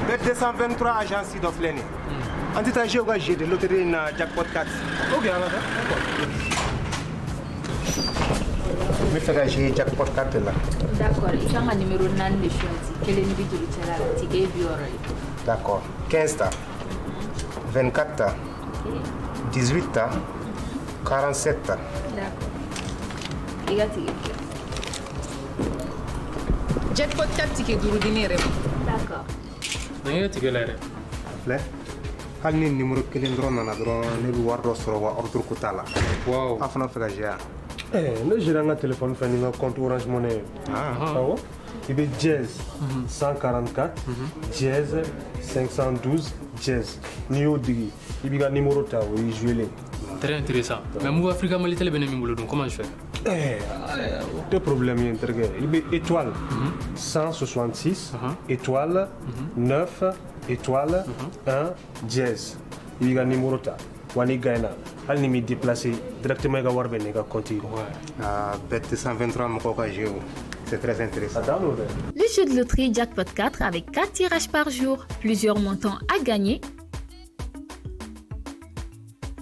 Bet 223 agence of l'année. En tout temps, j'ai de loterie na jackpot 4. Ok, on a mais j'ai jackpot 4 là. D'accord, il y a un numéro 9 de choisi. Quel est le numéro de ticket? D'accord. 15 ta. 24 ta. 18 ta. 47 ta. D'accord. Il y a ticket. Jackpot 4 ticket duru dinere. D'accord. Il y a ticket là. Fleur. Hal ni numéro kelen dron na dron ne bi wardo soro wa ordre ko tala. Wow. Afana fega jia. Le gérant a téléphone fait un compte Orange Money. Il est Jazz 144, Jazz 512, Jazz. New Digi. Il y a un numéro de il joue. Très intéressant. Mais moi, Africa Mali Télé, comment je fais? Deux problèmes internes. Il y a étoile 166, étoile 9, étoile 1, Jazz. Il y a un numéro de Wani Gaina. Elle n'est déplacée directement à Warben et à Conti. Bet 223 c'est très intéressant. Le jeu de loterie Jackpot 4 avec 4 tirages par jour, plusieurs montants à gagner.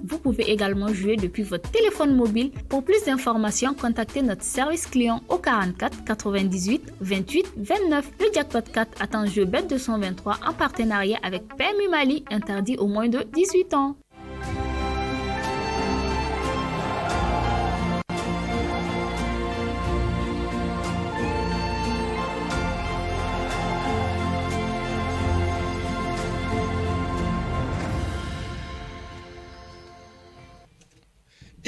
Vous pouvez également jouer depuis votre téléphone mobile. Pour plus d'informations, contactez notre service client au 44 98 28 29. Le Jackpot 4 est un jeu Bet 223 en partenariat avec PMU Mali, interdit aux moins de 18 ans.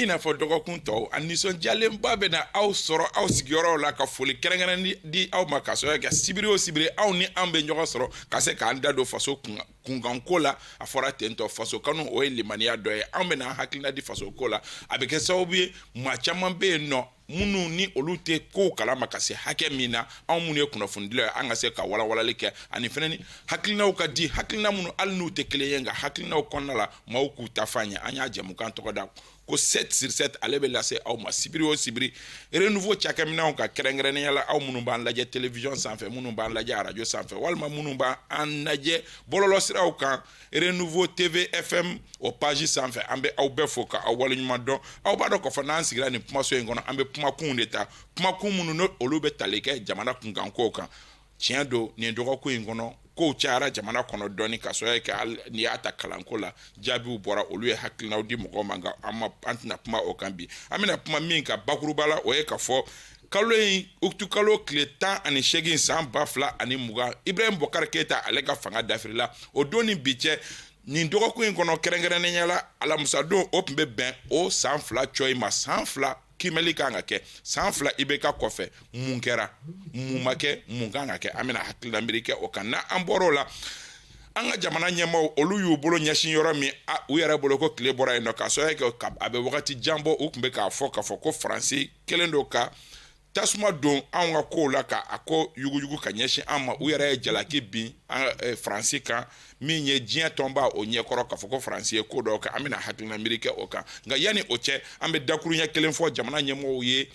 I n'a fɔ dɔgɔkun tɔw a nisɔndiyalenba bɛ na aw sɔrɔ aw sigiyɔrɔw la ka foli kɛrɛnkɛrɛnnen di aw ma ka sɔrɔ ka sibiri o sibiri aw ni an bɛ ɲɔgɔn sɔrɔ ka se k'an da don faso kunkanko la a fɔra tentɔ faso kanu o ye limaniya dɔ ye an bɛna hakilina di faso ko la a bɛ kɛ sababu ye maa caman bɛ yen nɔ minnu ni olu tɛ kow kalama ka se hakɛ min na anw minnu ye kunnafonidilaw ye an ka se ka walawalali kɛ ani fɛnɛ ni hakilinaw ka di hakilina minnu hali n'u tɛ kelen ye nka hakilinaw kɔnɔna la maaw k'u ta fɔ an ye an y'a jɛmukan tɔgɔ da ko 7 sur 7 ale bɛ lase aw ma sibiri o sibiri renouveau cakɛminɛw ka kɛrɛnkɛrɛnnenya la aw minnu b'an lajɛ télévision sanfɛ minnu b'an lajɛ radio sanfɛ walima minnu b'an lajɛ bɔlɔlɔsiraw kan renouveau TV FM o page sanfɛ an bɛ aw bɛɛ fo ka aw waleɲuman dɔn aw b'a dɔn k'a fɔ n'an sigira nin kumaso in kɔnɔ an bɛ kumakunw de ta kumakun minnu n'olu bɛ tali kɛ jamana kunkankow kan tiɲɛ don nin dɔgɔkun in kɔnɔ kow cayara jamana kɔnɔ dɔɔni ka sɔrɔ kɛ n'i y'a ta kalanko la jaabiw bɔra olu ye hakilinaw di mɔgɔw ma nka an tɛna kuma o kan bi an bɛna kuma min ka bakuruba la o ye ka fɔ kalo in utukalo tile 18 san 2020 Ibrahim Bokar Keita ale ka fanga dafirila o don ni bi cɛ nin dɔgɔkun in kɔnɔ kɛrɛnkɛrɛnnenya la alamusadon o tun bɛ bɛn o san 2 cɔyi ma san 2 kimɛli kan ka kɛ san 2 IBK kɔfɛ mun kɛra mun ma kɛ mun kan ka kɛ an bɛna hakilina miiri kɛ o kan na an bɔra o la an ka jamana ɲɛmaaw olu y'u bolo ɲɛsin yɔrɔ min u yɛrɛ bolo ko tile bɔra yen nɔ ka sɔrɔ kɛ a bɛ wagati jan bɔ u tun bɛ k'a fɔ ko Faransi kelen do ka tasuma don an ka kow la ka a ko yuguyugu ka ɲɛsin an ma u yɛrɛ ye jalaki bin Faransi kan min ye diɲɛ tɔnba o ɲɛkɔrɔ k'a fɔ ko Faransi ye ko dɔw kɛ an bɛna hakilina miiri kɛ o kan nka yanni o cɛ an bɛ dakuru ɲɛ kelen fɔ jamana ɲɛmɔgɔw ye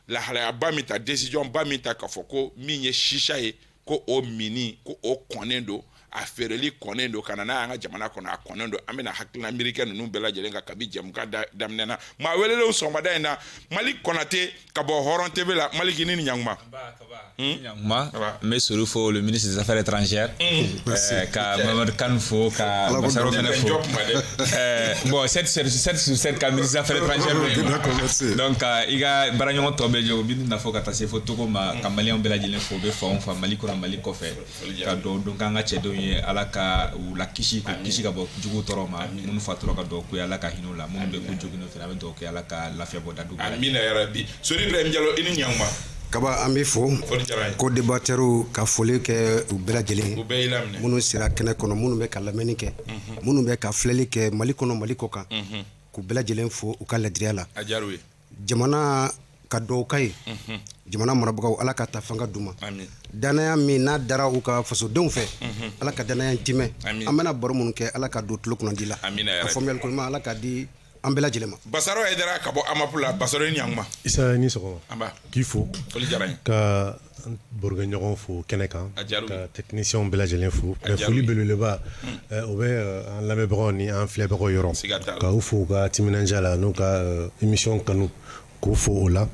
lahalayaba min ta décision ba min ta k'a fɔ ko min ye shisha ye ko o mini ko o kɔnnen do a feereli kɔnnen do kana n'a y'an ka jamana kɔnɔ a kɔnnen do an bɛna hakilina miiri kɛ ninnu bɛɛ lajɛlen kan kabi jɛmukan daminɛ na maa welelenw sɔgɔmada in na Malik Konate ka bɔ Hɔrɔn TV la Malik i ni ɲankuma. Ɲankuma n bɛ Sori fo le ministre des affaires étrangères ka Mamadou Kane fo ka Masaro fɛnɛ fo bon 7 sur 7 ka ministre des affaires étrangères donc i ka baaraɲɔgɔn tɔ bɛɛ jɔ u bɛ na fɔ ka taa se fo Togo ma ka maliyɛnw bɛɛ lajɛlen fo u bɛ fan o fan Mali kɔnɔ Mali kɔfɛ ka dɔn donc an ka cɛdenw ye ala ka u la kisi ka bɔ jugu tɔɔrɔ ma minnu fatura ka dɔw ko ala ka hinɛ u la minnu bɛ ko joginɔ fɛ a bɛ dɔw kɛ ala ka lafiya bɔ da dugu amina ya rabbi Sori Ibrahim Diallo i ni ɲankuma kaba an bɛ fo ko débatteurs ka foli kɛ u bɛɛ lajɛlen minnu sera kɛnɛ kɔnɔ minnu bɛ ka lamɛnni kɛ minnu bɛ ka filɛli kɛ Mali kɔnɔ Mali kɔ kan k'u bɛɛ lajɛlen fo u ka ladiriya la jamana ka dɔw ka ye jamana marabagaw ala ka ta fanga d'u ma danaya min n'a dara u ka fasodenw fɛ ala ka danaya timɛ an bɛna baro minnu kɛ ala ka don tulo kunnadi la a faamuyali ko ɲuman ala ka di an bɛɛ lajɛlen ma. Basaro Aidara ka bɔ Amapula, Basaro ni Yangma. Isa ni sɔgɔma. Amba. K'i fo. Foli diyara n ye. Ka barokɛɲɔgɔn fo kɛnɛ kan. Ka technicien bɛɛ lajɛlen fo. Foli belebeleba o bɛ an lamɛnbagaw ni an filɛbagaw yɔrɔ. Ka u fo ka timinanja la n'u ka émission kanu k'u fo o la.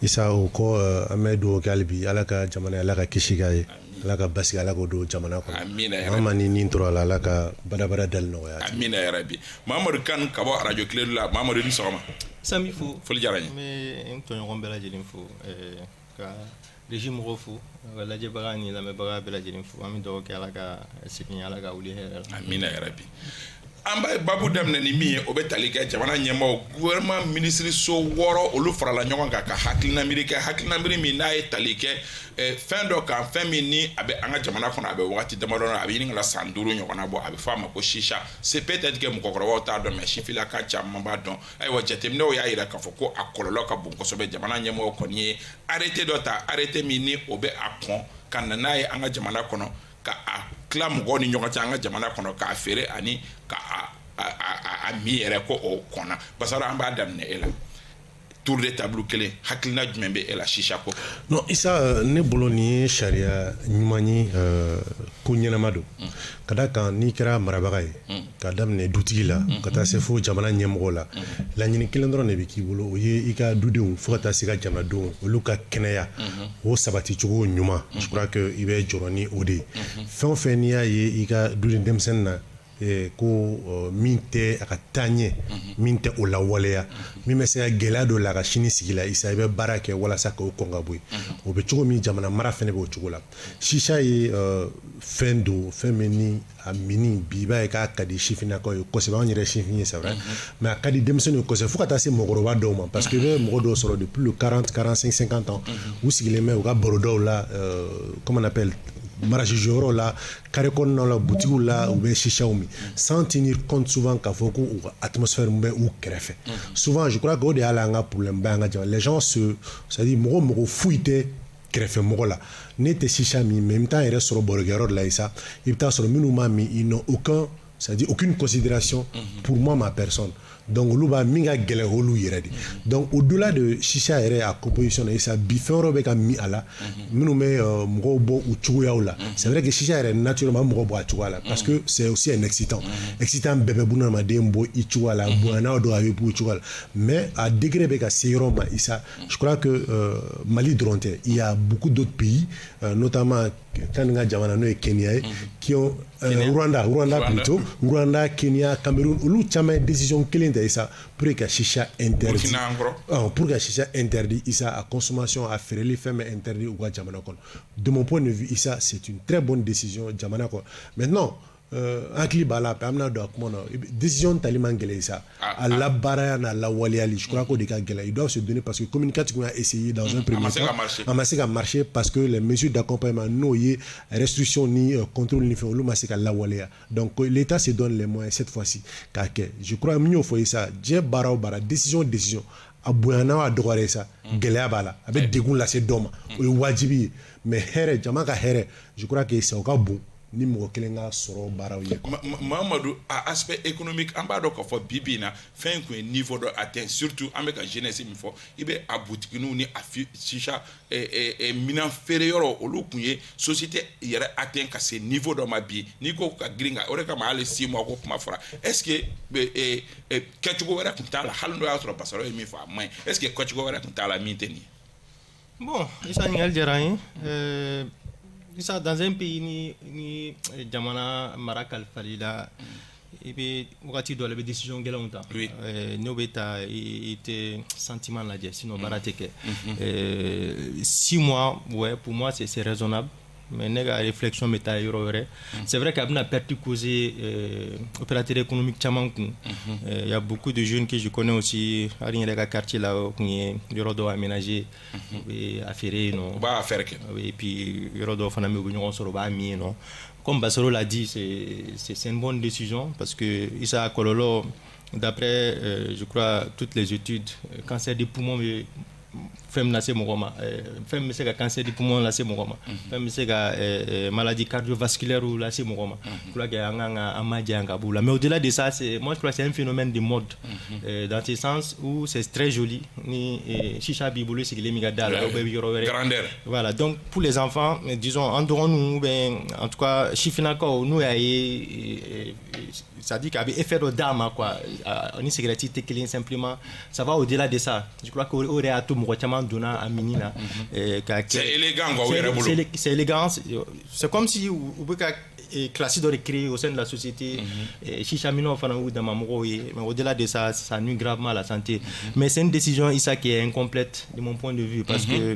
Isa o kɔ an bɛ dugawu kɛ hali bi Ala ka jamana Ala ka kisi k'a ye. Ala ka basigi Ala k'o don jamana kɔnɔ. Amina ya Rabbi. Maa ni nin tora la Ala ka badabada dali nɔgɔya. Amina ya Rabbi. Mamadou Kane ka bɔ radio clé la Mamadou ni sɔgɔma. Sami fo. Foli diyara n ye. N bɛ n tɔɲɔgɔn bɛɛ lajɛlen fo ka régie mɔgɔw fo ka lajɛbaga ni lamɛnbaga bɛɛ lajɛlen fo an bɛ dugawu kɛ Ala ka segin Ala ka wuli hɛrɛ la. Amina ya Rabbi. An b'a babu daminɛ ni min ye o bɛ tali kɛ jamana ɲɛmaaw gouvernement ministre so 6 olu farala ɲɔgɔn kan ka hakilina miiri kɛ hakilina miiri min n'a ye tali kɛ fɛn dɔ kan fɛn min ni a bɛ an ka jamana kɔnɔ a bɛ wagati damadɔ na a bɛ ɲini ka na san 5 ɲɔgɔnna bɔ a bɛ fɔ a ma ko shisha c'est peut-être que mɔgɔkɔrɔbaw t'a dɔn mais sifilaka caman b'a dɔn ayiwa jateminɛw y'a yira k'a fɔ ko a kɔlɔlɔ ka bon kosɛbɛ jamana ɲɛmaaw kɔni ye arrêté dɔ ta arrêté min ni o bɛ a kɔn ka na n'a ye an ka jamana kɔnɔ ka a tila mɔgɔw ni ɲɔgɔn cɛ an ka jamana kɔnɔ k'a feere ani ka a mi yɛrɛ ko o kɔnna Basaro an b'a daminɛ e la tour de table kelen hakilina jumɛn bɛ e la shisha ko non Isa ne bolo ni ye sariya ɲuman ye ko ɲɛnama don ka da kan n'i kɛra marabaga ye ka daminɛ dutigi la ka taa se fo jamana ɲɛmɔgɔ la laɲini kelen dɔrɔn de bɛ k'i bolo o ye i ka dudenw fo ka taa se ka jamanadenw olu ka kɛnɛya o sabati cogo ɲuman je crois que i bɛ jɔrɔ ni o de ye fɛn o fɛn n'i y'a ye i ka duden denmisɛnnin na ko min tɛ a ka taa ɲɛ min tɛ o lawaleya min bɛ se ka gɛlɛya dɔ la a ka sini sigi la Isa i bɛ baara kɛ walasa k'o kɔn ka bɔ yen o bɛ cogo min jamana mara fɛnɛ bɛ o cogo la shisha ye fɛn don fɛn min ni a mini bi i b'a ye k'a ka di sifinnakaw ye kosɛbɛ an yɛrɛ sifin ye c'est vrai mais a ka di denmisɛnninw ye kosɛbɛ fo ka taa se mɔgɔkɔrɔba dɔw ma parce que i bɛ mɔgɔ dɔw sɔrɔ depuis le 40 45 50 ans u sigilen bɛ u ka barodaw la comment on appelle marché jɔyɔrɔ la carré kɔnɔnaw la boutiques la u bɛ shishaw min sans tenir compte souvent k'a fɔ ko u ka atmosphère bɛ u kɛrɛfɛ souvent je crois que o de y'a la an ka problème ba an ka jamana les gens c'est-à-dire mɔgɔ foyi tɛ kɛrɛfɛ mɔgɔ la ne tɛ shisha min mais n bɛ taa n yɛrɛ sɔrɔ barokɛyɔrɔ de la Isa i bɛ taa sɔrɔ minnu b'a min ils n'ont c'est-à-dire aucune considération pour moi ma personne donc olu b'a min ka gɛlɛn olu yɛrɛ de donc au-delà de shisha yɛrɛ a composition na Isa bi fɛn wɛrɛw bɛ ka min a la minnu bɛ mɔgɔw bɔ u cogoyaw la c'est vrai que shisha yɛrɛ naturellement mɔgɔw bɔ a cogoya la parce que c'est aussi un excitant bɛɛ bɛ buna adamaden bɔ i cogoya la bonyanaw dɔw a bɛ bɔ i cogoya la mais a degré bɛ ka se yɔrɔ ma Isa je crois que Mali dɔrɔn tɛ il y a beaucoup d'autres pays notamment kan nin ka jamana n'o ye Kenya ye qui ont Rwanda plutôt Rwanda Kenya Cameroun olu caman ye décision kelen ta Isa pour que shisha interdit pour que shisha interdit Isa a consommation a feereli fɛn bɛ interdit u ka jamana kɔnɔ de mon point de vue Isa c'est une très bonne décision jamana kɔnɔ maintenant hakili b'a la an bɛna don a kuma na décision tali man gɛlɛn Isa a labaaraya n'a lawaleyali je crois qu'o de ka gɛlɛn ils doivent se donner parce que communicatif a essayé dans un premier temps a ma se ka marcher parce que les mesures d'accompagnement n'o ye restriction ni contrôle ni fɛn olu ma se ka lawaleya donc l'État se donne les moyens cette fois-ci k'a kɛ je crois min y'o fɔ Isa diɲɛ baara o baara décision a bonyana a dɔgɔyara Isa gɛlɛya b'a la a bɛ degun lase dɔ ma o ye wajibi ye mais hɛrɛ jama ka hɛrɛ je crois que Isa o ka bon ni mɔgɔ kelen ka sɔrɔ baaraw ye Mamadou a aspect économique an b'a dɔn k'a fɔ bi bi in na fɛn kun ye niveau dɔ atteint surtout an bɛ ka jeunesse min fɔ i bɛ a boutiquininw ni a shisha minan feere yɔrɔ olu kun ye société yɛrɛ atteint ka se niveau dɔ ma bi n'i ko ka girin kan o de kama hali 6 mois ko kuma fɔra est ce que kɛcogo wɛrɛ kun t'a la hali n'o y'a sɔrɔ Basaro ye min fɔ a man ɲi est ce que kɛcogo wɛrɛ kun t'a la min tɛ nin ye bon Isa ɲininkali diyara n ye Isa dans un pays ni jamana mara kalifali la i bɛ wagati dɔ la i bɛ décision gɛlɛnw ta n'o bɛ ta i tɛ sentiment lajɛ sinon baara tɛ kɛ 6 mois ouais pour moi c'est raisonnable mais ne ka réflexion bɛ taa yɔrɔ wɛrɛ c'est vrai qu'a bɛna perte causer opérateur économique caman kun il y a beaucoup de jeunes que je connais aussi hali n yɛrɛ ka quartier la o kun ye yɔrɔ dɔw aménager u bɛ affaire yen nɔ u b'a affaire kɛ et puis yɔrɔ dɔw fana bɛ u bɛ ɲɔgɔn sɔrɔ u b'a min yen nɔ comme Basaro l'a dit c'est une bonne décision parce que Isa kɔlɔlɔ d'après je crois toutes les études cancer des poumons fɛn min lase mɔgɔ ma fɛn min bɛ se ka cancer du poumon lase mɔgɔ ma fɛn min bɛ se ka maladie cardiovasculaire lase mɔgɔ ma pour que an kan ka an majanya ka b'u la mais au-delà de ça moi je crois que c'est un phénomène de mode dans ce sens où c'est très joli ni chicha b'i bolo sigilen min ka da la ou bɛ yɔrɔ wɛrɛ grandeur voilà donc pour les enfants disons en dɔgɔninw ou bien en tout cas sifinnakaw n'u y'a ye ça dit qu'avec effet de dama quoi ni cigarette tɛ kelen simplement ça va au-delà de ça je crois que o de y'a to mɔgɔ caman donna a mini na c'est élégant quoi, c'est élégant c'est comme si u bɛ ka classe dɔ de créer au sein de la société chicha minɛw fana y'u dama mɔgɔw ye mais au-delà de ça ça nuit gravement à la santé mais c'est une décision Issa qui est incomplète de mon point de vue parce que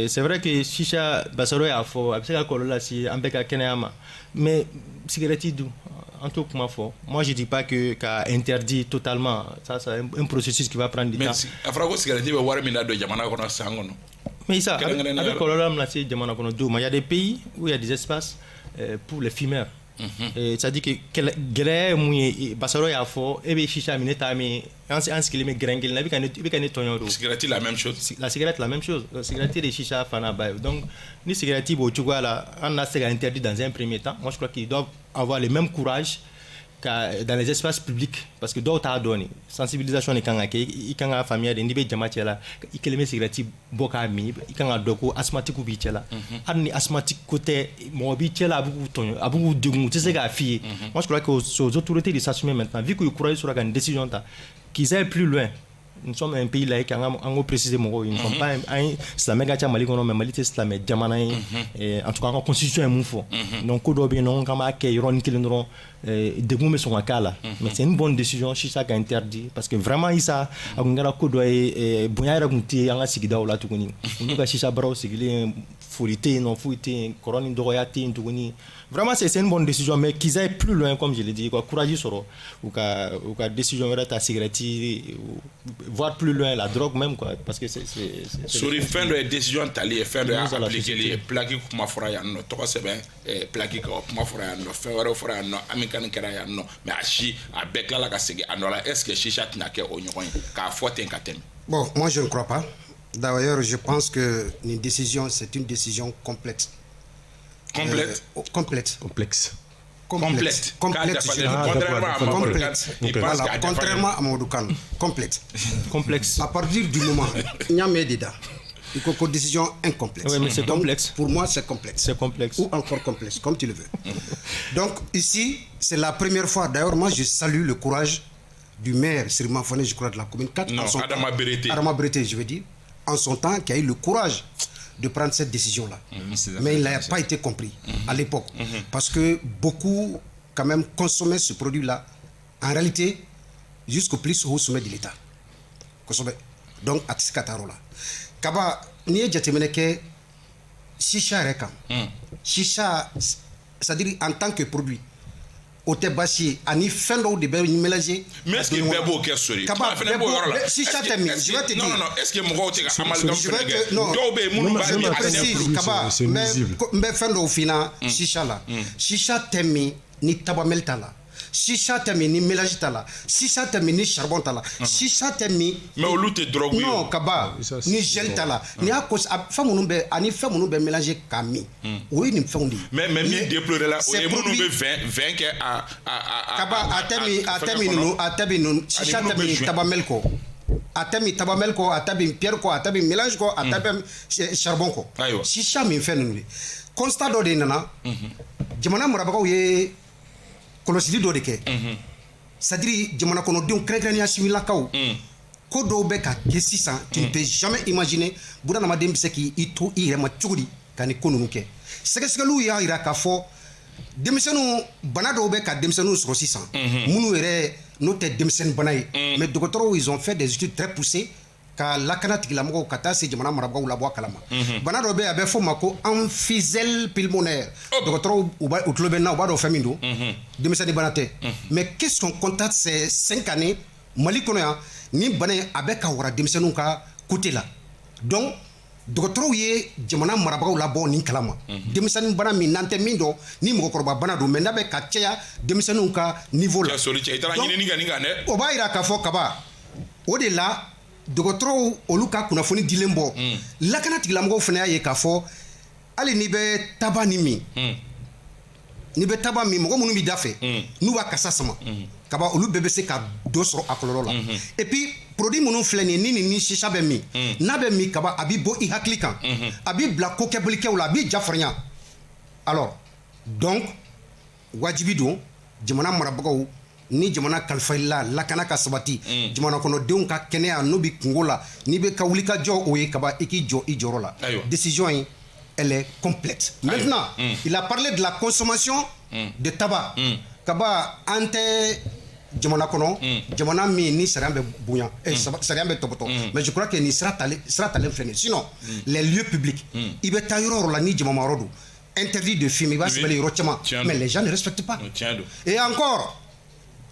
c'est vrai que chicha Basaro y'a fɔ a bɛ se ka kɔlɔlɔ lase an bɛɛ ka kɛnɛya ma mais cigarette dun en tout cas, moi je dis pas que qu'a interdit totalement, ça c'est un processus qui va prendre du temps. Mais afra ko cigarette be wari min da do jamana kono sangono. Mais ça avec kolala mlasi jamana kono do, mais il y a des pays où il y a des espaces pour les fumeurs. Ça dit que gɛlɛya mun Basaro y'a fɔ e bɛ chicha minɛ ta min an sigilen bɛ gɛrɛngɛrɛn na i bɛ ka ne tɔɲɔ don. Cigarette la même chose. La cigarette la même chose. Cigarette de chicha fana ba donc ni cigarette b'o cogoya la an na se ka interdit dans un premier temps. Moi je crois qu'ils doivent avoir le même courage dans les espaces publics parce que dɔw t'a dɔn sensibilisation de kan ka kɛ i kan ka faamuya de n'i bɛ jama cɛ la i kelen bɛ cigarette bɔ k'a min i kan ka dɔn ko asthmatique b'i cɛ la hali ni asthmatique ko tɛ mɔgɔ b'i cɛ la a bɛ k'u tɔɲɔ a bɛ k'u degun u tɛ se k'a f'i ye moi je crois que aux autorités de s'assumer maintenant vu qu'ils courage sera une décision ta qu'ils aillent plus loin. Nous sommes un pays laïque, on précise mɔgɔw ils ne sont pas un silamɛ ka ca Mali kɔnɔ mais Mali tɛ silamɛ jamana ye en tout cas an ka constitution ye mun fɔ donc ko dɔ bɛ yen nɔ k'an b'a kɛ yɔrɔnin kelen dɔrɔn degun bɛ sɔn ka k'a la mais c'est une bonne décision Chicha ka interdit parce que vraiment Issa a kun kɛra ko dɔ ye bonya yɛrɛ kun tɛ an ka sigidaw la tuguni n'u ka Chicha baraw sigilen foli tɛ yen nɔ foyi tɛ yen kɔrɔ ni dɔgɔya tɛ yen tuguni vraiment c'est une bonne décision mais qu'ils aillent plus loin comme je l'ai dit quoi courage sɔrɔ u ka décision wɛrɛ ta cigarette voir plus loin la drogue même quoi parce que c'est sur les fins de décision tali fin de appliquer les plaques kuma fora ya no tɔgɔ sɛbɛn plaque ka kuma fora ya no fɛn wɛrɛ fora ya no ami kan kɛra ya no mais a bɛɛ tilala ka segin a nɔ la est-ce que chicha tɛna kɛ o ɲɔgɔn ye k'a fɔ ten ka tɛmɛ. Bon, moi je ne crois pas. D'ailleurs, je pense que une décision, c'est une décision complexe. Complète Complète. Complexe. Complète. Contrairement à Mamadou complète. Complexe. À partir du moment où il y a des décisions, il y a une décision incomplète. Oui, mais c'est complexe. Pour moi, c'est complexe. C'est complexe. Ou encore complexe, comme tu le veux. Donc, ici, c'est la première fois. D'ailleurs, moi, je salue le courage du maire Sirima Foné, je crois, de la commune 4. Non, Adama Berete. Adama Berete, je veux dire, en son temps, qui a eu le courage de prendre cette décision-là. Mais il n'a pas été compris à l'époque. Parce que beaucoup, quand même, consommaient ce produit-là, en réalité, jusqu'au plus haut sommet de l'État. Donc, à Tsikatarola. Kaba, ni est jatemeneke, chicha rekam. Chicha, c'est-à-dire en tant que produit. Au Tébassi, ani fendo de bɛ mélanger. Mais est-ce que bɛɛ b'o kɛ sori? Kaba, chicha tɛ min, je vais te dire. Non, est-ce que mɔgɔw tɛ ka amalgame fɛnɛ kɛ? Dɔw bɛ yen minnu b'a di précis. Kaba, n bɛ fɛn dɔw f'i ɲɛna chicha la. Chicha tɛ min ni tabamel t'a la. Chicha tɛ min ni mélange t'a la. Chicha tɛ min ni charbon t'a la. Chicha tɛ min. Mais olu tɛ drogue ye. Non, Kaba, ni gel t'a la. Ni y'a cause fɛn minnu bɛ ani fɛn minnu bɛ mélanger k'a min. O ye nin fɛnw de ye. Mais min déploré la, o ye minnu bɛ vin kɛ a. Kaba a tɛ min ninnu chicha tɛ min tabamel kɔ. A tɛ min tabamel kɔ, a tɛ min pierre kɔ, a tɛ min mélange kɔ, a tɛ min charbon kɔ. Chicha min fɛn ninnu de. Constat dɔ de nana. Jamana marabagaw ye kɔlɔsili dɔ de kɛ. C'est-à-dire jamana kɔnɔdenw kɛrɛnkɛrɛnnenya similakaw. Ko dɔw bɛ ka kɛ sisan tu ne peux jamais imaginer buna adamaden bɛ se k'i to i yɛrɛ ma cogo di ka nin ko ninnu kɛ. Sɛgɛsɛgɛliw y'a jira k'a fɔ denmisɛnninw bana dɔw bɛ ka denmisɛnninw sɔrɔ sisan. Minnu yɛrɛ n'o tɛ denmisɛnnin bana ye. Mais dɔgɔtɔrɔw ils ont fait des études très poussées ka lakana tigilamɔgɔw ka taa se jamana marabagaw labɔ a kalama. Bana dɔ bɛ yen a bɛ fɔ o ma ko emphysème pulmonaire. Dɔgɔtɔrɔw u tulo bɛ n na u b'a dɔn fɛn min don. Denmisɛnnin bana tɛ. Mais qu'est-ce qu'on constate ces 5 années Mali kɔnɔ yan ni bana in a bɛ ka wara denmisɛnninw ka côté la. Donc dɔgɔtɔrɔw ye jamana marabagaw labɔ nin kalama. Denmisɛnnin bana min n'an tɛ min dɔn ni mɔgɔkɔrɔba bana don mais n'a bɛ ka caya denmisɛnninw ka niveau la. O b'a jira k'a fɔ Kaba o de la dɔgɔtɔrɔw olu ka kunnafoni dilen bɔ lakana tigilamɔgɔw fana y'a ye k'a fɔ hali n'i bɛ taba ni min n'i bɛ taba min mɔgɔ minnu b'i da fɛ n'u b'a kasa sama kaba olu bɛɛ bɛ se ka dɔ sɔrɔ a kɔlɔlɔ la et puis produit minnu filɛ nin ye ni sisa bɛ min n'a bɛ min kaba a b'i bɔ i hakili kan a b'i bila ko kɛbalikɛw la a b'i jafarinya alors donc wajibi don jamana marabagaw ni jamana kalifayila lakana ka sabati jamana kɔnɔdenw ka kɛnɛya n'o bi kungo la n'i bɛ ka wuli ka jɔ o ye kaba i k'i jɔ i jɔyɔrɔ la décision in elle est complète maintenant il a parlé de la consommation de tabac kaba an tɛ jamana kɔnɔ jamana min ni sariya bɛ bonya sariya bɛ tɔbɔtɔ mais je crois que ni sira talen filɛ nin sinon les lieux publics i bɛ taa yɔrɔ o yɔrɔ la ni jamama yɔrɔ don interdit de film i b'a sɛbɛnni yɔrɔ caman mais les gens ne respectent pas et encore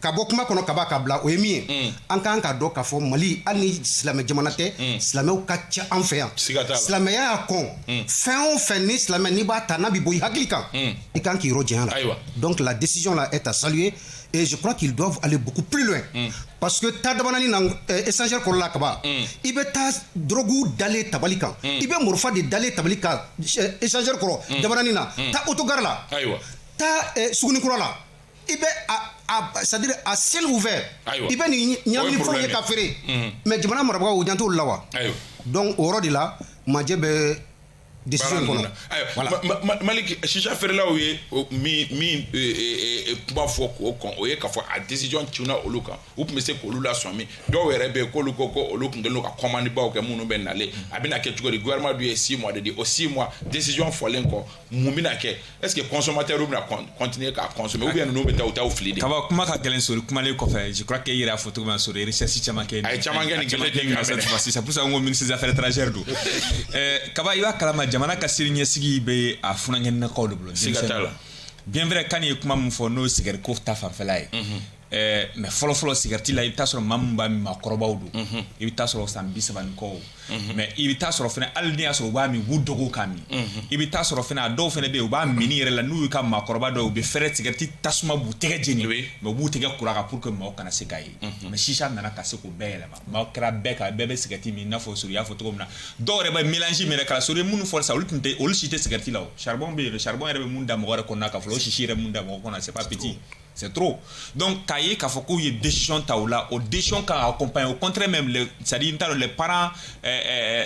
ka bɔ kuma kɔnɔ kaba ka bila o ye min ye an kan ka dɔn k'a fɔ mali hali ni silamɛ jamana tɛ silamɛw ka ca an fɛ yan silamɛya y'a kɔn fɛn o fɛn ni silamɛ n'i b'a ta n'a bɛ bɔ i hakili kan i kan k'i yɔrɔ janya la donc la décision là est à saluer et je crois qu'ils doivent aller beaucoup plus loin parce que ta dabanani na essentiel kɔrɔ la kaba i bɛ taa drogue dalen tabali kan i bɛ morofa de dalen tabali kan essentiel kɔrɔ dabanani na ta autogare la ta sugunikura la i bɛ c'est-à-dire à ciel ouvert i bɛ nin ɲami fɛnw ye ka feere mais jamana marabagaw o jan t'olu la wa donc o yɔrɔ de la majɛ bɛ décision in kɔnɔ voilà Malik shisha feerelaw ye min kuma fɔ k'o kɔn o ye k'a fɔ a décision ciuna olu kan u tun bɛ se k'olu lasɔmi dɔw yɛrɛ bɛ yen k'olu ko ko olu tun kɛlen don ka commande baw kɛ minnu bɛ nalen a bɛna kɛ cogo di gouvernement dun ye 6 mois de di o 6 mois décision fɔlen kɔ mun bɛna kɛ est ce que consommateur bɛna continuer k'a consommer ou bien ninnu bɛ taa u t'aw fili de kaba kuma ka gɛlɛn sori kumalen kɔfɛ je crois que i yɛrɛ y'a fɔ cogo min na sori recherche caman kɛ a ye caman kɛ nin gɛlɛn cette fois-ci c'est pour ça qu'on ministre des affaires étrangères don kaba i b'a kalama jamana ka siri ɲɛsigi bɛ a funankɛninakaw de bolo bien vrai kan ye kuma min fɔ n'o ye sigɛriti ko ta fanfɛla ye mais fɔlɔfɔlɔ sigɛriti la i bɛ taa sɔrɔ maa min b'a min maakɔrɔbaw don i bɛ taa sɔrɔ san 30 ni kɔ mais i bɛ taa sɔrɔ fɛnɛ hali n'i y'a sɔrɔ u b'a min u dɔgɔw k'a min i bɛ taa sɔrɔ fɛnɛ a dɔw fɛnɛ bɛ yen u b'a min yɛrɛ la n'u y'u ka maakɔrɔba dɔw u bɛ fɛrɛ sigɛriti tasuma b'u tɛgɛ jeni mais u b'u tɛgɛ kura kan pour que maaw kana se k'a ye mais shisha nana ka se k'o bɛɛ yɛlɛma maaw kɛra bɛɛ kan bɛɛ bɛ sigɛriti min i n'a fɔ sori y'a fɔ cogo min na dɔw yɛrɛ bɛ mélange min yɛrɛ k'a sori minnu fɔra sisan olu si tɛ sigɛriti la o charbon bɛ yen charbon yɛrɛ bɛ mun da mɔgɔ yɛrɛ kɔnɔna ka fɔlɔ o sisi yɛrɛ mun da mɔgɔ kɔnɔ c'est pas petit c'est trop donc k'a ye k'a fɔ k'u ye décision ta o la o décision kan accompagner au contraire même c'est-à-dire les parents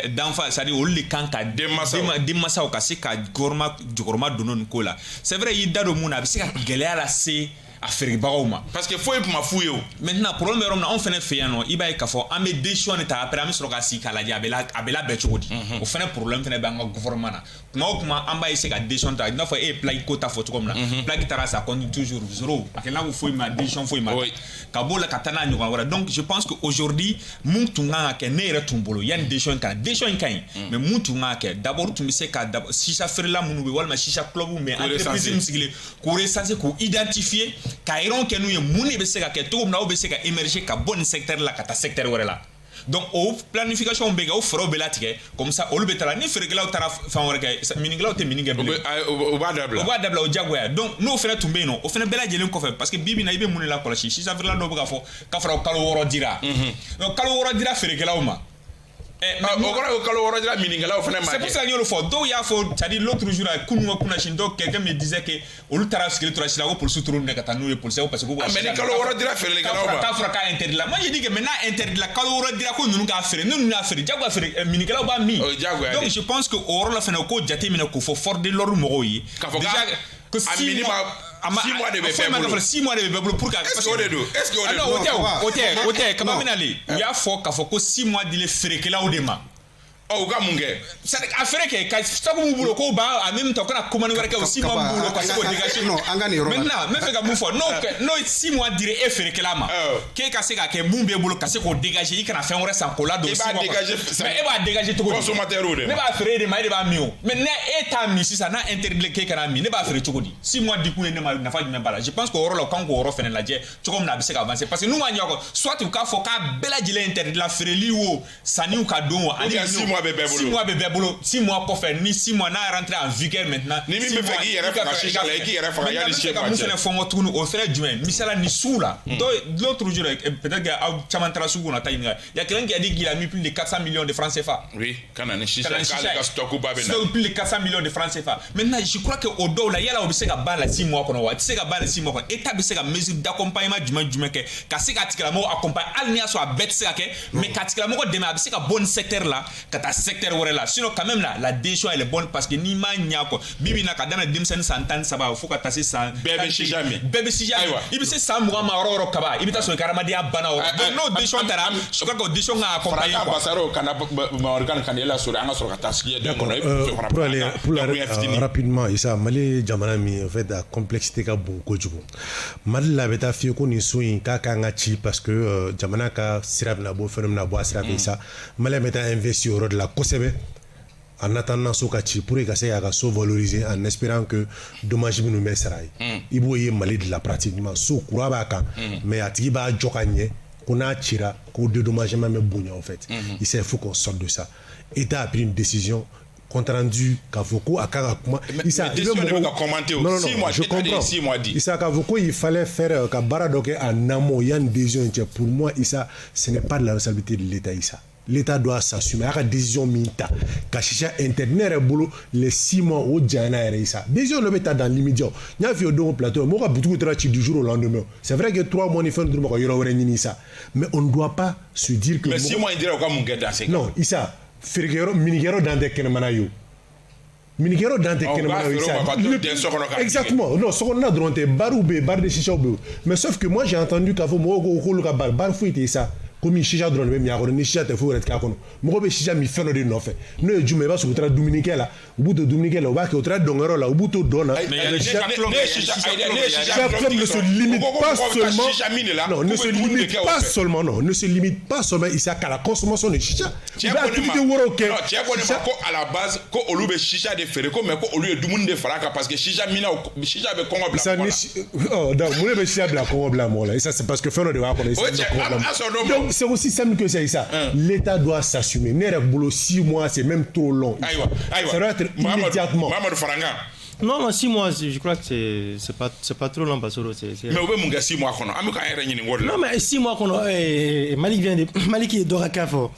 d'enfants c'est-à-dire olu de kan ka denmansaw ka se ka jɔyɔrɔma don nin ko la c'est vrai i da don mun na a bɛ se ka gɛlɛya lase a feerebagaw ma parce que foyi kuma f'u ye o maintenant problème yɔrɔ min na anw fɛnɛ fɛ yan nɔ i b'a ye k'a fɔ an bɛ décision de ta après an bɛ sɔrɔ ka sigi k'a lajɛ a bɛ labɛn cogo di o fɛnɛ problème fɛnɛ bɛ an ka gouvernement na kuma o kuma an b'a essayer ka décision ta i n'a fɔ e ye plaque ko ta fɔ cogo min na plaque taara sa continue toujours zéro a kɛ n'a ko foyi ma décision foyi ma ka b'o la ka taa n'a ɲɔgɔn wɛrɛ donc je pense que aujourd'hui mun tun kan ka kɛ ne yɛrɛ tun bolo yanni décision in ka na décision in ka ɲi mais mun tun kan ka kɛ d'abord tun bɛ se ka shisha feerela minnu bɛ walima shisha club mais entreprise min sigilen k'o recenser k'o identifier ka yirɔn kɛ n'u ye mun de bɛ se ka kɛ cogo min na aw bɛ se ka émerger ka bɔ nin secteur la ka taa secteur wɛrɛ la donc o planification bɛ kɛ o fɛɛrɛw bɛ latigɛ comme ça olu bɛ taa ni feerekɛlaw taara fan wɛrɛ kɛ mininkɛlaw tɛ minin kɛ bilen o b'a dabila o diyagoya donc n'o fɛnɛ tun bɛ yen nɔ o fɛnɛ bɛɛ lajɛlen kɔfɛ parce que bi bi in na i bɛ mun de lakɔlɔsi sisan feerela dɔw bɛ k'a fɔ k'a fɔra kalo 6 dira donc kalo 6 dira feerekɛlaw ma o kɔrɔ ye kalo 6 dira mininkɛlaw fɛnɛ ma c'est pour ça que y'olu fɔ dɔw y'a fɔ c'est-à-dire l'autre jour kunun ka kunasini dɔw quelqu'un me disait que olu taara sigilen tora sila ko policiers t'olu minɛ ka taa n'u ye policiers parce que ko mais ni kalo 6 dira feerekɛlaw ma k'a fɔra k'a interdit la moi je dis que mais n'a interdit la kalo 6 dira ko ninnu k'a feere ni ninnu y'a feere jagoya feere mininkɛlaw b'a min donc je pense que o yɔrɔ la fɛnɛ o k'o jate minɛ k'o fɔ force de l'ordre mɔgɔw ye déjà que 6 mois de bɛ bɛɛ bolo 6 mois de bɛ bɛɛ bolo pour que est-ce que o de don est-ce que o de don o tɛ kaba bɛna le u y'a fɔ k'a fɔ ko 6 mois dilen feerekɛlaw de ma o ka mun kɛ a feere kɛ ka sabu b'u bolo k'o b'a en même temps kana commande wɛrɛ kɛ o 6 mois b'u bolo ka se k'o dégager maintenant n bɛ fɛ ka mun fɔ n'o 6 mois dira e feerekɛla ma k'e ka se ka kɛ mun b'e bolo ka se k'o dégager i kana fɛn wɛrɛ san k'o ladon 6 mois mais e b'a dégager cogo di consommateur de ne b'a feere e de ma e de b'a min o mais ne e t'a min sisan n'a interdit k'e kana min ne b'a feere cogo di 6 mois di kun ye ne ma nafa jumɛn b'a la je pense que o yɔrɔ la o kan k'o yɔrɔ fɛnɛ lajɛ cogo min na a bɛ se ka avancer parce que n'u ma ɲɛ o kɔ soit u k'a fɔ k'a bɛɛ lajɛlen interdit la feereli o sanniw ka don o ani mois bɛ bɛɛ bolo 6 mois bɛ bɛɛ bolo 6 mois kɔfɛ ni 6 mois n'a rentré en vigueur maintenant ni min bɛ fɛ k'i yɛrɛ faga chicha la i k'i yɛrɛ faga yani siɲɛ mun fɛnɛ fɔ n kɔ tuguni o fɛnɛ jumɛn misala ni sugu la l'autre jour peut-être que aw caman taara sugu kɔnɔ ta ɲininka il y a quelqu'un qui a dit qu'il a mis plus de 400 millions de francs CFA oui kana ni chicha k'ale ka stock ba bɛ na plus de 400 millions de francs CFA maintenant je crois que au dɔw la yala o bɛ se ka ban la 6 mois kɔnɔ wa a tɛ se ka ban la 6 mois kɔnɔ état bɛ se ka mesure d'accompagnement jumɛn kɛ ka se ka tigilamɔgɔ accompagner hali ni y'a sɔrɔ a bɛɛ tɛ se ka kɛ mais ka tigilamɔgɔ dɛmɛ a bɛ se ka bɔ nin secteur la ka taa secteur wɛrɛ la sinon quand même la décision elle est bonne parce que n'i ma ɲa kɔ bibi na ka daminɛ denmisɛnnin san 13 fo ka taa se san bɛɛ bɛ sija min i bɛ se san 20 ma yɔrɔ yɔrɔ kaba i bɛ taa sɔrɔ i ka hadamadenya banna o donc n'o décision taara je crois que o décision ka accompagner quoi Basaro kana Maurikan kana la sɔrɔ an ka sɔrɔ ka taa sigi pour aller rapidement Issa Mali jamana min en fait la complexité ka bon kojugu Mali la bɛ taa fiyɛ ko nin so in k'a kan ka ci parce que jamana ka sira bɛna bɔ fɛn bɛna bɔ a sira fɛ Issa Mali bɛ taa investir o yɔrɔ de la kosɛbɛ en attendant so ka ci pour que ka se k'a ka so valoriser en espérant que dommage minnu bɛ sara ye i b'o ye Mali de la pratiquement so kura b'a kan mais a tigi b'a jɔ ka ɲɛ ko n'a cira ko dédommagement bɛ bonya en fait Issa il faut qu'on sorte de ça État a pris une décision compte rendu k'a fɔ ko a kan ka kuma Issa i bɛ mɔgɔw non je comprends Issa k'a fɔ ko il fallait faire ka baara dɔ kɛ en amont yanni décision in cɛ pour moi Issa ce n'est pas de la responsabilité de l'État Issa l'État doit s'assumer a ka décision min ta ka chicha interne ne yɛrɛ bolo les 6 mois o janyana yɛrɛ Issa décision dɔ bɛ ta dans l'immédiat n y'a f'i ye o don plateau mɔgɔ ka boutique taara ci du jour au lendemain c'est vrai que 3 mois ni fɛn dɔrɔn ma ka yɔrɔ wɛrɛ ɲini Issa mais on ne doit pas se dire que mais 6 mois in dira o ka mun kɛ dans ces cas non Issa feerekɛyɔrɔ minikɛyɔrɔ dan tɛ kɛnɛmana ye o minikɛyɔrɔ dan tɛ kɛnɛmana ye Issa exactement non sokɔnɔna dɔrɔn tɛ bariw bɛ yen bari de chichaw bɛ yen mais sauf que moi j'ai entendu k'a fɔ mɔgɔw ko k'olu ka bari foyi tɛ Issa komi chicha dɔrɔn de bɛ min a kɔnɔ ni chicha tɛ foyi wɛrɛ tɛ k'a kɔnɔ mɔgɔ bɛ chicha min fɛn dɔ de nɔfɛ n'o ye jumɛn i b'a sɔrɔ u taara dumunikɛ la u b'u to dumunikɛ la u b'a kɛ u taara dɔnkɛyɔrɔ la u b'u to dɔn na chicha club ne se limite pas seulement non ne se limite pas seulement non ne se limite pas seulement Issa qu'à la consommation de chicha u bɛ activité wɛrɛw kɛ cɛ ko ne ma ko à la base ko olu bɛ chicha de feere ko mais ko olu ye dumuni de fara kan parce que chicha mina chicha bɛ kɔngɔ bila mɔgɔ la donc mun de bɛ chicha bila kɔngɔ bila mɔgɔ la Issa c'est parce que fɛn dɔ de b'a kɔnɔ c'est aussi simple que ça. L'État doit s'assumer. Ne yɛrɛ bolo 6 mois c'est même trop long. Ça doit être immédiatement. Mamadou Faranga. Non, 6 mois, je crois que c'est pas trop long parce que c'est. Mais on veut mon 6 mois qu'on a. Ami quand yɛrɛ ɲini wari la. Non mais 6 mois qu'on a. Malik est dora kafo.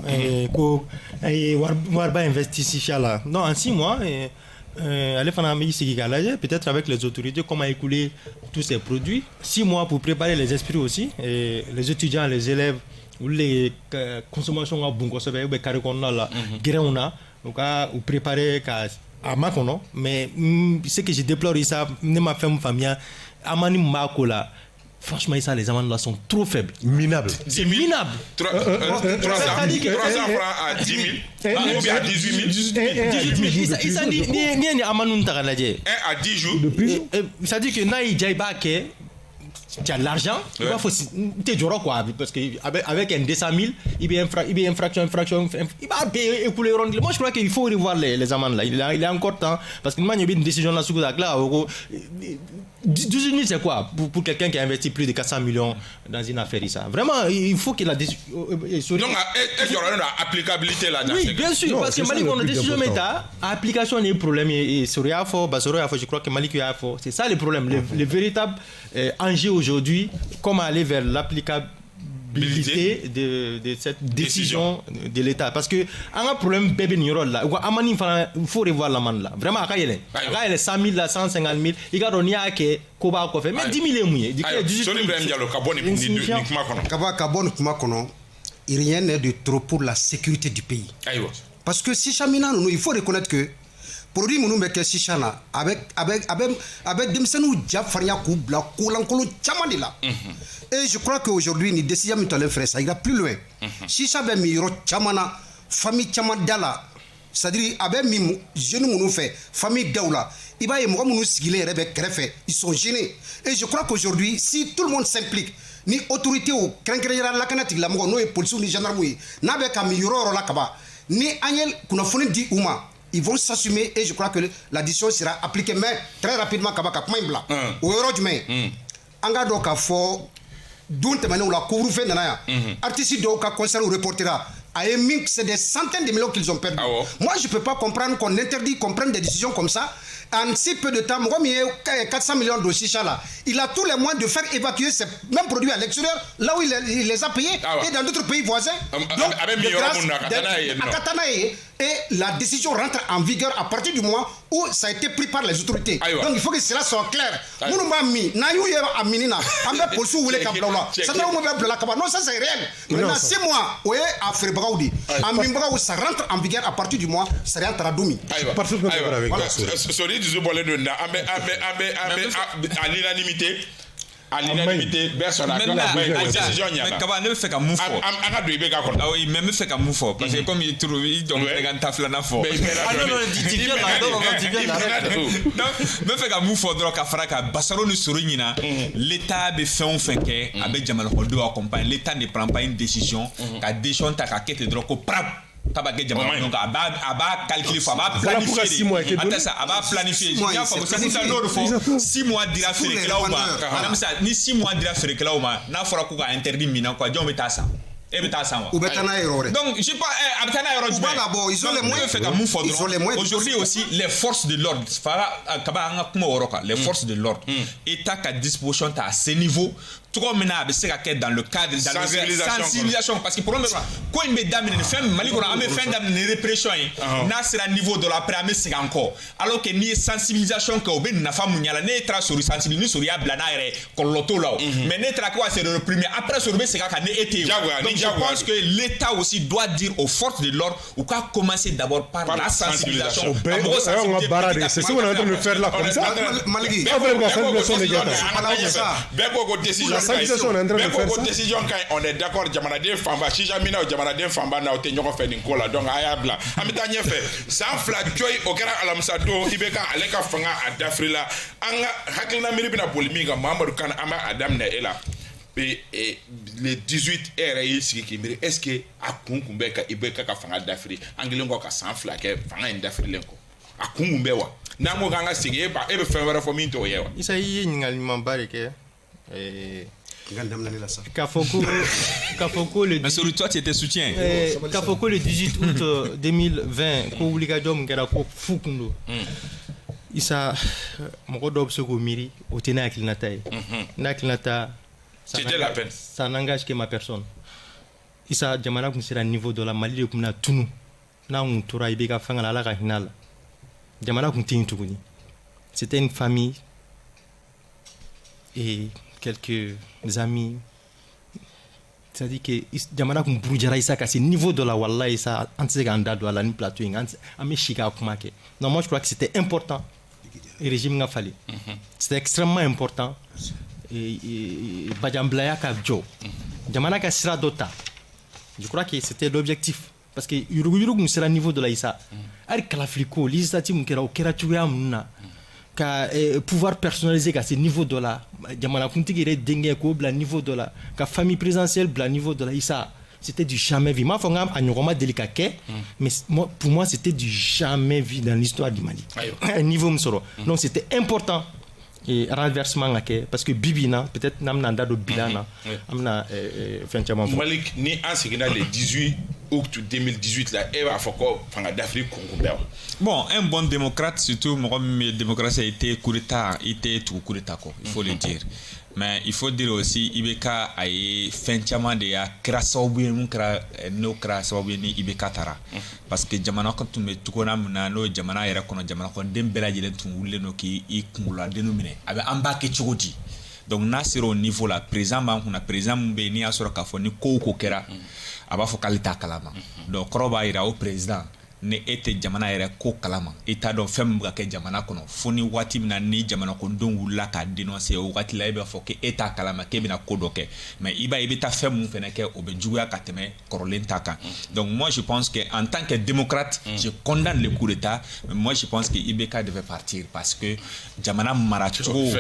Ko warba investir si là. Non en 6 mois. Allez faire un médecin peut-être avec les autorités comment écouler tous ces produits 6 mois pour préparer les esprits aussi et les étudiants les élèves ou les consommations à bon conseil ou carré qu'on a là grain a donc à préparer à Makono mais ce que je déplore ça ne m'a fait famille amani makola. Franchement, ça, les amendes là sont trop faibles. Minables. C'est minable. 300 francs à 10 000 ou bien à 18 000. 18 000. Il s'en dit, ni amanoun tagaladje. 1 à 10 jours. Ça dit que Naï Djaïbake, tu as l'argent, il va faut t'es dur quoi parce que avec un 200 000 il y a infraction il va payer écouler rond. Moi je crois qu'il faut revoir les amendes là. Il est encore temps parce que il y a une décision là sous là 18 000 c'est quoi pour quelqu'un qui a investi plus de 400 millions dans une affaire ça. Vraiment il faut qu'il a décision. Donc est-ce qu'il y aura une applicabilité là dans oui, bien sûr parce que Mali on a décision méta application est problème et sur Yafo je crois que Mali Yafo c'est ça le problème le véritable enjeu aujourd'hui comment aller vers l'applicabilité de cette décision de l'État parce que on a un problème bébé nirol là il faut revoir l'amende là vraiment il y a 100 000 là 150 000 il y a donné à que koba ko fait mais 10 000 est mouillé rien n'est de trop pour la sécurité du pays parce que si chamina il faut reconnaître que produit minnu bɛ kɛ sisan na a bɛ denmisɛnninw ja farinya k'u bila kolankolon caman de la et je crois qu'aujourd'hui ni décision min tɔlen filɛ ça ira plus loin sisan bɛ min yɔrɔ caman na famille caman da la c'est à dire a bɛ min jeunes minnu fɛ famille daw la i b'a ye mɔgɔ minnu sigilen yɛrɛ bɛ kɛrɛfɛ ils sont gênés et je crois qu'aujourd'hui si tout le monde s'implique ni autorité o kɛrɛnkɛrɛnyara lakana tigilamɔgɔ n'o ye policiers ni gendarmes ye n'a bɛ ka min yɔrɔ o yɔrɔ la kaban ni an ye kunnafoni di u ma ils vont s'assumer et je crois que la décision sera appliquée mais très rapidement kabaka kuma in bila o yɔrɔ jumɛn an ka dɔn k'a fɔ don tɛmɛnenw la couvre-feu nana yan artiste dɔw ka concert reportera c'est des centaines de millions qu'ils ont perdu. Moi, je ne peux pas comprendre qu'on interdit, qu'on prenne des décisions comme ça. En si peu de temps, 400 millions de chicha là, il a tous les moyens de faire évacuer ces mêmes produits à l'extérieur, là où il les a payés, et dans d'autres pays voisins. Donc, et la décision rentre en vigueur à partir du moment où ça a été pris par les autorités. Donc il faut que cela soit clair. Non, ça c'est réel. Maintenant 6 mois, à Frébraoudi, en Mimbraou, ça rentre en vigueur à partir du mois, ça rentre à Doumi. À l'unanimité. À l'unanimité, personne n'a décision. Mais comment ne fait qu'un move fort? Ah oui, mais me fait qu'un move fort. Parce que comme il trouve, il donne un taflana fort. Ah non, me fait qu'un move fort, donc à Fraka, Bassaron Sourinina, l'État a fait un fin que, avec Jamal Hodo accompagne, l'État ne prend pas une décision, qu'à décision, t'as qu'à quitter le droit, Tabake Jamal, donc à calculer, à planifier. Attends ça, à planifier. 6 mois dira faire que là ou pas. Madame ça, ni 6 mois dira faire que là ou pas. N'a fera quoi interdit mina quoi. Dieu mettra ça. Et mettra ça. Donc je sais pas. Abtana Euro. Ils ont les moyens. Aujourd'hui aussi les forces de l'ordre. Les forces de l'ordre. État à disposition à ce niveau. Tout comme maintenant, c'est dans le cadre de la sensibilisation. Parce que pour le moment, quand il me donne une femme, Mali, on a fait une répression. N'a c'est le niveau de la préamé, c'est encore. Alors que ni sensibilisation que on n'a pas mouillé, n'est pas sur sensibilisation sur ya blanare, qu'on l'auto là. Mais n'est pas quoi c'est le premier. Après sur le c'est quand on été. Donc je pense que l'État aussi doit dire aux forces de l'ordre ou quoi commencer d'abord par la sensibilisation. C'est ce qu'on est en train de faire là comme ça. Malgré. Décision quand on est d'accord, Jamanaden Famba, si jamais Jamanaden Famba n'a été fait une cola, donc Ayabla. Amitanya fait, sans flajoy au grand Alamsado, Ibeka, Aleka Fanga, à Dafrila, Anga, Hakina Miribina Polimiga, Mamadou Kan Ama Adam Naela. Et les 18 RAIS qui me est-ce que à Kunkumbeka, Ibeka Fanga Dafri, Anglongo sans flag, Fanga Dafrilenko. À Kunkumbewa. Namo Ganga Sigé, par Ebe Fanga for me to Yewa. Il s'agit d'un barrique. Kafoko le. Mais sur toi tu étais soutien. Kafoko le 18 août 2020, ko obligatorium ngera ko fukundo. Isa moko dob soko miri otena aklinata. Na aklinata c'était la peine. Ça n'engage que ma personne. Isa jamana kun sera niveau de la Mali ko na tunu. Na un tora ibeka fanga la ka hinala. Jamana kun tin tukuni. C'était une famille et quelques amis. C'est-à-dire que Jamana kun brujara isa kasi niveau de la wallahi ça anti ganda do la ni plateau ngant ame shika kumake. Non, moi je crois que c'était important. Le régime n'a fallu. C'était extrêmement important. Et Bajamblaya ka jo. Jamana ka sira dota. Je crois que c'était l'objectif parce que yurugu sera niveau de la isa. Ari kalafliko législative mukera okera tuya munna. Ka pouvoir personnaliser à ce niveau de la jamana kuntigi re dengue ko bla niveau de la ka famille présidentielle bla niveau de la isa c'était du jamais vu. Moi fongam anyokoma délicat mais pour moi c'était du jamais vu dans l'histoire du Mali. Un niveau msoro. Donc c'était important et renversement parce que Bibina peut-être namnanda do bilana amna fenchama Malik ni ansigina le 18 août 2018 là et va foko fanga d'Afrique Congo. Bon, un bon démocrate surtout mon démocratie a été coup d'état, tout coup d'état quoi, il faut le dire. Mais il faut dire aussi Ibeka a fenchama de ya krasobu mun kra no krasobu ni Ibeka tara parce que jamana ko tumbe tukona na no jamana yera kono jamana ko dembela jelen tun wulle no ki I kungula denominer abe ambake chogodi. Donc na sur au niveau là présent ba kuna présent mbe ni asoro ka fo ni ko kera aba fo kalita kalama. Donc kroba ira au président ne était jamana yɛrɛ ko kalama état dɔ fɛn min bɛ ka kɛ jamana kɔnɔ fo ni waati min na ni jamana kɔnɔdenw wulila k'a dénoncer o waati la i b'a fɔ k'e t'a kalama k'e bɛna ko dɔ kɛ mais i b'a ye i bɛ taa fɛn mun fɛnɛ kɛ o bɛ juguya ka tɛmɛ kɔrɔlen ta kan donc moi je pense que en tant que démocrate je condamne le coup d'état mais moi je pense que IBK devait partir parce que jamana maracogo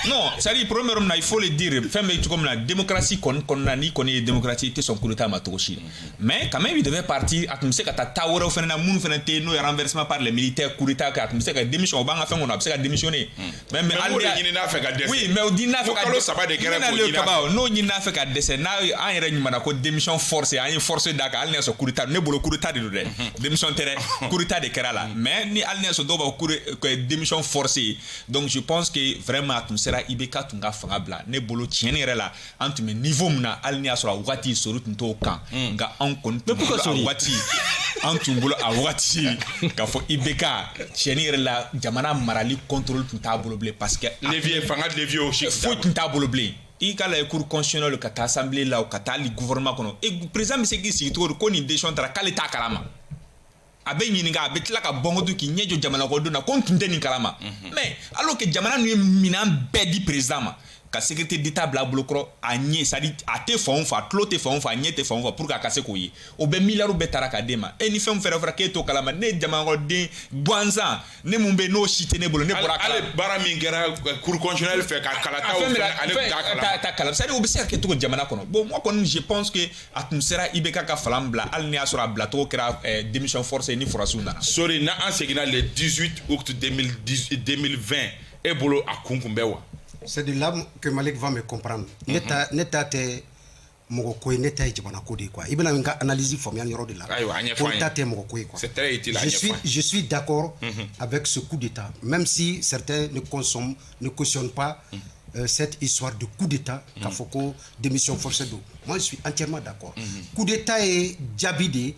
non c'est-à-dire premièrement il faut le dire fɛn bɛ cogo min na démocratie kɔni kɔnɔna ni kɔni ye démocratie tɛ sɔn coup d'état ma cogo si mais quand même il devait partir a tun bɛ se ka taa taa wɛrɛw fɛnɛ na minnu fɛnɛ tɛ n'o ye renversement par les militaires coup d'état kɛ a tun bɛ se ka démission o b'an ka fɛn kɔnɔ a bɛ se ka démissionner mais hali ɲini n'a fɛ ka dɛsɛ oui mais o di n'a fɛ ka kalo 3 de kɛra k'o ɲini n'o ɲini n'a fɛ ka dɛsɛ n'a an yɛrɛ ɲumana ko démission forcée an ye forcé d'a kan hali n'a sɔrɔ coup d'état ne bolo coup d'état de don dɛ démission tɛ dɛ coup d'état de kɛra la mais ni hali n'a sɔrɔ dɔw b'a fɔ démission forcée donc je pense que vraiment a tun sera IBK tun ka fanga bila ne bolo tiɲɛni yɛrɛ la an tun bɛ niveau min na hali n'a sɔrɔ a wagati sori tun t'o kan nka anw kɔni tun bolo a wagati an tun bolo a wagati k'a fɔ IBK tiɲɛni yɛrɛ la jamana marali contrôle tun t'a bolo bilen parce que fanga levier o si foyi tun t'a bolo bilen i ka la cour constitutionnelle ka taa assemblée la ka taa hali gouvernement kɔnɔ et président bɛ se k'i sigi cogo di ko nin décision taara k'ale t'a kalama a bɛ ɲininka a bɛ tila ka bɔngɔdu k'i ɲɛ jɔ jamana kɔnɔdenw na ko n tun tɛ nin kalama mais alors que jamana ninnu ye minɛn bɛɛ di président ma ka sécurité d'état bila a bolo kɔrɔ a ɲɛ c'est à dire a tɛ fan o fan a tulo tɛ fan o fan a ɲɛ tɛ fan o fan pour que a ka se k'o ye o bɛɛ miliyariw bɛɛ taara k'a d'e ma e ni fɛn fɛrɛ fɔra k'e t'o kalama ne ye jamanakɔnɔden gansan ne mun bɛ yen n'o si tɛ ne bolo ne bɔra ale baara min kɛra cour constitutionnelle fɛ ka kalataw fɛ ale t'a kalama c'est à dire o bɛ se ka kɛ cogo jamana kɔnɔ bon moi kɔni je pense que a tun sera IBK ka falan bila hali ni y'a sɔrɔ a bilacogo kɛra démission forcée ni forasiw nana. Sori na an seginna le 18 août 2020 e bolo a kun kun bɛ wa. C'est de là que Malik va me comprendre. Neta te mogo koy neta e jabana ko de quoi. Ibena nga analyse formelle yoro de là. Neta te mogo koy quoi. C'est très utile. Je suis d'accord avec ce coup d'état, même si certains ne cautionnent pas cette histoire de coup d'état qu'a foko démission forcée d'eau. Moi je suis entièrement d'accord. Coup d'état est jabide,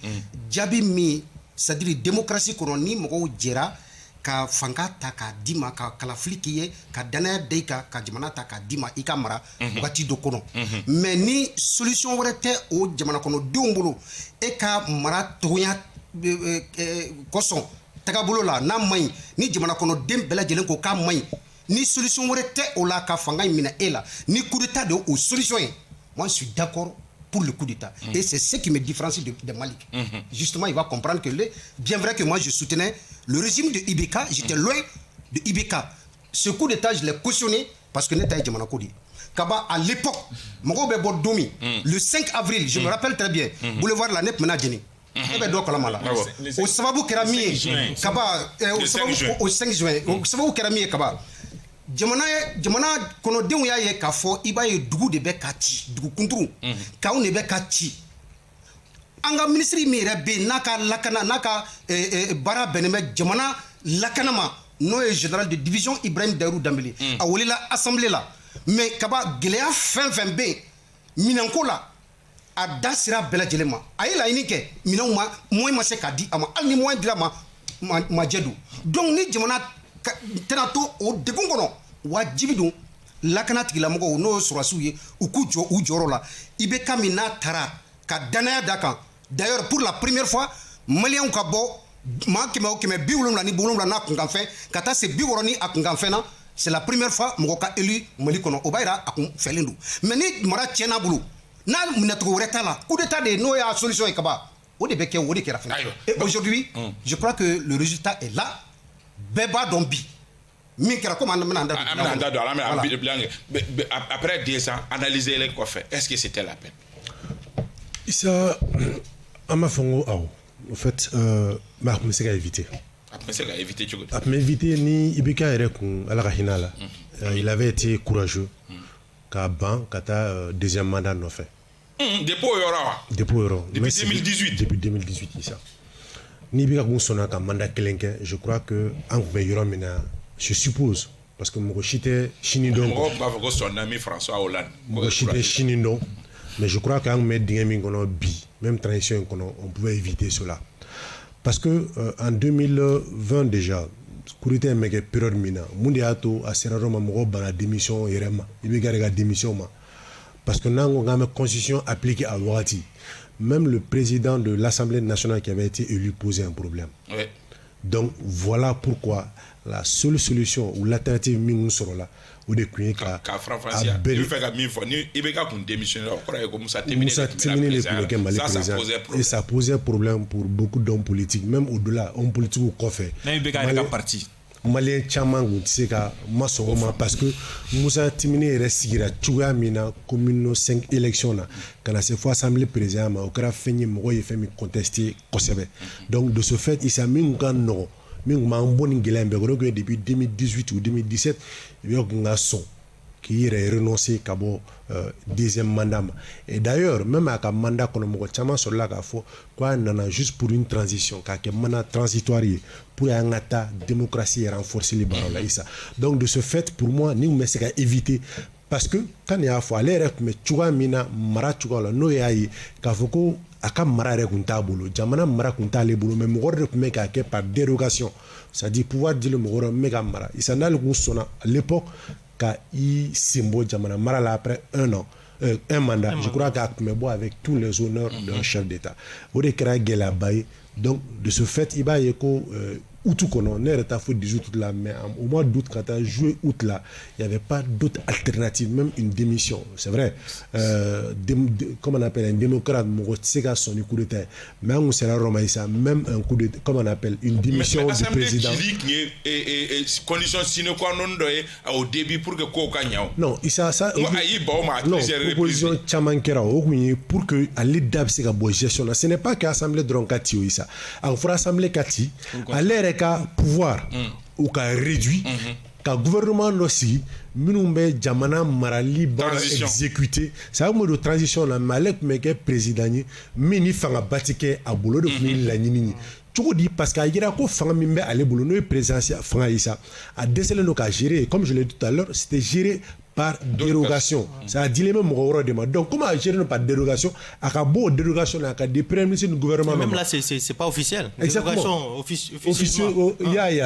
jabi mi, c'est-à-dire démocratie koroni mogo jera ka fanga ta ka dima ka kalafili k'i ye ka danaya da i kan ka jamana ta ka dima i ka mara wagati dɔ kɔnɔ mais ni solution wɛrɛ tɛ o jamana kɔnɔdenw bolo e ka mara togoya kosɔn tagabolo la n'a man ɲi ni jamana kɔnɔden bɛɛ lajɛlen ko k'a man ɲi ni solution wɛrɛ tɛ o la ka fanga in minɛ e la ni coup d'état de o solution ye moi je suis d'accord pour le coup d'état. Et c'est ce qui me différencie de Malik. Justement, il va comprendre que bien vrai que moi je soutenais le régime de IBK, j'étais loin de IBK. Ce coup d'état, je l'ai cautionné parce que n'était pas Kodi. Kaba, à l'époque, le 5 avril, je me rappelle très bien, boulevard la NEP Menadjeni. Au Savabou Kerami, Kaba, au 5 juin, au Savabou Kerami, Kaba. Jamana kono denw y'a ye k'a fɔ i b'a ye dugu de bɛ ka ci dugu kunturu kanw de bɛ ka ci an ka ministre min yɛrɛ bɛ yen n'a ka lakana n'a ka baara bɛnnen bɛ jamana lakana ma n'o ye général de division Ibrahim Dairou Dambélé a welela assemblée la mais kaba gɛlɛya fɛn fɛn bɛ yen minɛnko la a da sera bɛɛ lajɛlen ma a ye laɲini kɛ minɛnw ma moyen ma se k'a di a ma hali ni moyen dira ma majɛ don donc ni jamana tɛna to o degun kɔnɔ wajibi don lakana tigilamɔgɔw n'o ye sɔrɔdasiw ye u k'u jɔ u jɔyɔrɔ la IBK min n'a taara ka danaya da kan d'ailleurs pour la première fois maliyɛnw ka bɔ maa 170 ni 70 n'a kunkanfɛn ka taa se 60 ni a kunkanfɛn na c'est la première fois mɔgɔ ka élu Mali kɔnɔ o b'a yira a kun fɛlen don mais ni mara tiɲɛna bolo n'a minɛcogo wɛrɛ t'a la coup d'état de n'o y'a solution ye kaba o de bɛ kɛ o de kɛra fana et aujourd'hui je crois que le résultat est là. Beba Dombi. Après 10 ans, analyser les coffres. Est-ce que c'était la peine? Ça, à ma fongo, en fait, ma c'est à éviter. C'est à éviter, tu vois. Mais éviter ni Ibeka Erekun à la Rahinala. Il avait été courageux. Kaban, Kata, deuxième mandat non fait. Dépôt Euro. Depuis 2018. Depuis 2018, c'est ça. Ni bika sona ka mandat kelenke je crois que en veillera maintenant je suppose parce que mon chité chinindo ko son ami François Hollande mon chité chinindo mais je crois qu'en met dingue kono bi même transition kono on pouvait éviter cela parce que en 2020 déjà kurité meke période mina mundi ato aseraro ma mo bana démission yerema ibika rega démission ma parce que nango ngame constitution appliquée à Ouati. Même le président de l'Assemblée nationale qui avait été élu posait un problème. Oui. Donc voilà pourquoi la seule solution ou l'alternative minimum sera là ou de cuire et ça posait problème pour beaucoup d'hommes politiques, même au-delà, hommes politiques ou quoi fait. malien caman kun tɛ se ka masɔn o ma parce que Musa Timini yɛrɛ sigira cogoya min na commune 5 élection na ka na se fo assemblée président ma o kɛra fɛn ye mɔgɔ ye fɛn min contesté kosɛbɛ donc de ce fait Issa min ka nɔgɔ min kun b'an bɔ nin gɛlɛya in bɛɛ kɔrɔ que depuis 2018 ou 2017 i bɛ kun ka sɔn k'i yɛrɛ renoncer ka bɔ deuxième mandat ma et d'ailleurs même a ka mandat kɔnɔ mɔgɔ caman sɔrɔla k'a fɔ k'a nana juste pour une transition k'a kɛ mandat transitoire ye pour an ka taa démocratie renforcer li baaraw la Issa donc de ce fait pour moi ni kun bɛ se ka éviter parce que kan y'a fɔ ale yɛrɛ kun bɛ cogoya min na mara cogoya la n'o y'a ye k'a fɔ ko a ka mara yɛrɛ kun t'a bolo jamana mara kun t'ale bolo mais mɔgɔ de kun bɛ k'a kɛ par dérogation c'est-à-dire pouvoir di le mɔgɔ dɔ min bɛ ka mara Issa n'ale kun sɔnna à l'époque ka i sen bɔ jamana mara la après un mandat je crois qu'à kun bɛ bɔ avec tous les honneurs d'un chef d'État o de kɛra gɛlɛyaba ye donc de ce fait i b'a ye ko août kɔnɔ ne yɛrɛ t'a fɔ 18 août là mais au mois d'août ka taa juillet août là il y avait pas d'autre alternative même une démission c'est vrai comment on appelle un démocrate mɔgɔ tɛ se ka sɔn ni coup d'état mais an kun sera yɔrɔ ma Issa même un coup de comment on appelle une démission du président mais assemblée qui condition sine qua non dɔ ye au début pour que ko ka ɲa non Issa ça ayi baw ma non proposition caman kɛra o kun ye pour que ale da bɛ se ka bɔ gestion na ce n'est pas que assemblée dɔrɔn ka ci o Issa a fɔra assemblée ka ci ale yɛrɛ ka pouvoir ou ka réduit ka gouvernement dɔ sigi minnu bɛ jamana marali baara exécuter ça veut dire transition la mais ale kun bɛ kɛ président ye min ni fangaba tɛ kɛ a bolo de kun ye laɲini ye cogo di parce que a yira ko fanga min bɛ ale bolo n'o ye présidentiel fanga ye sa a dɛsɛlen don ka gérer comme je l'ai dit tout à l'heure c'était géré par dérogation ça a dilé même mɔgɔ wɛrɛ de ma donc comment a géré par dérogation a ka bɔ o dérogation la a ka di premier ministre du gouvernement même là c'est pas officiel exactement officieux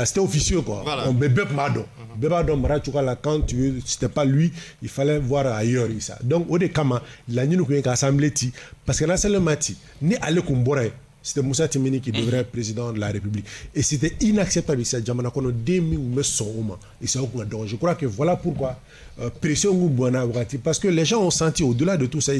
c'était officieux quoi on bɛɛ kun b'a dɔn bɛɛ b'a dɔn mara cogoya la quand tu veux c'était pas lui il fallait voir ailleurs ça donc o de kama laɲini kun ye ka assemblée ci parce que l'assemblée ma ci ni ale kun bɔra ye c'était Musa Timini qui devrait être président de la République et c'était inacceptable ici jamana kono de mi me soma et ça donc je crois que voilà pourquoi pression ngubona wakati parce que les gens ont senti au-delà de tout ça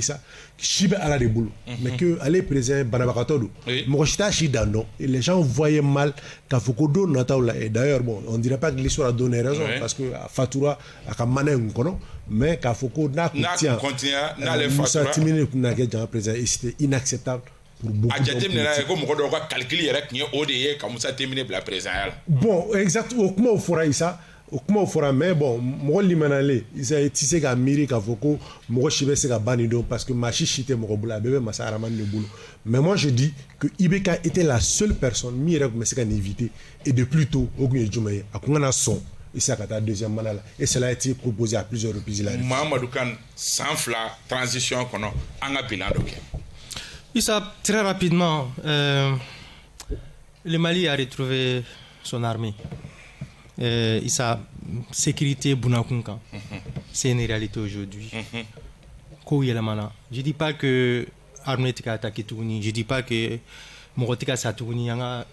chibe ala de boulot mais que aller président banabakato do mo chita chidando et les gens voyaient mal ka fokodo nataula et d'ailleurs bon on dirait pas que l'histoire a donné raison parce que Fatura a mané ngono mais ka fokodo na continue na les Musa Timini na ke jama président et c'était inacceptable a jateminɛna ye ko mɔgɔ dɔw ka calcul yɛrɛ tun ye o de ye ka Musa Timini bila président ya la bon exact o kuma o fɔra Issa o kuma o fɔra mais bon mɔgɔ limanalen Issa i tɛ se ka miiri k'a fɔ ko mɔgɔ si bɛ se ka ban nin don parce que maa si tɛ mɔgɔ bolo a bɛɛ bɛ masa Aramani de bolo mais moi je dis que IBK était la seule personne min yɛrɛ tun bɛ se ka nin éviter et de plus tôt o kun ye jumɛn ye a kun kana sɔn Issa ka taa deuxième mandat la et cela a été proposé à plusieurs reprises là Mahamadou Kane san fila transition kɔnɔ an ka bilan dɔ kɛ Issa, très rapidement, le Mali a retrouvé son armée. Issa, sécurité Bounakunkan, c'est une réalité aujourd'hui. Je ne dis pas que l'armée a attaqué Tougouni, je ne dis pas que Morotika Satougouni, Anga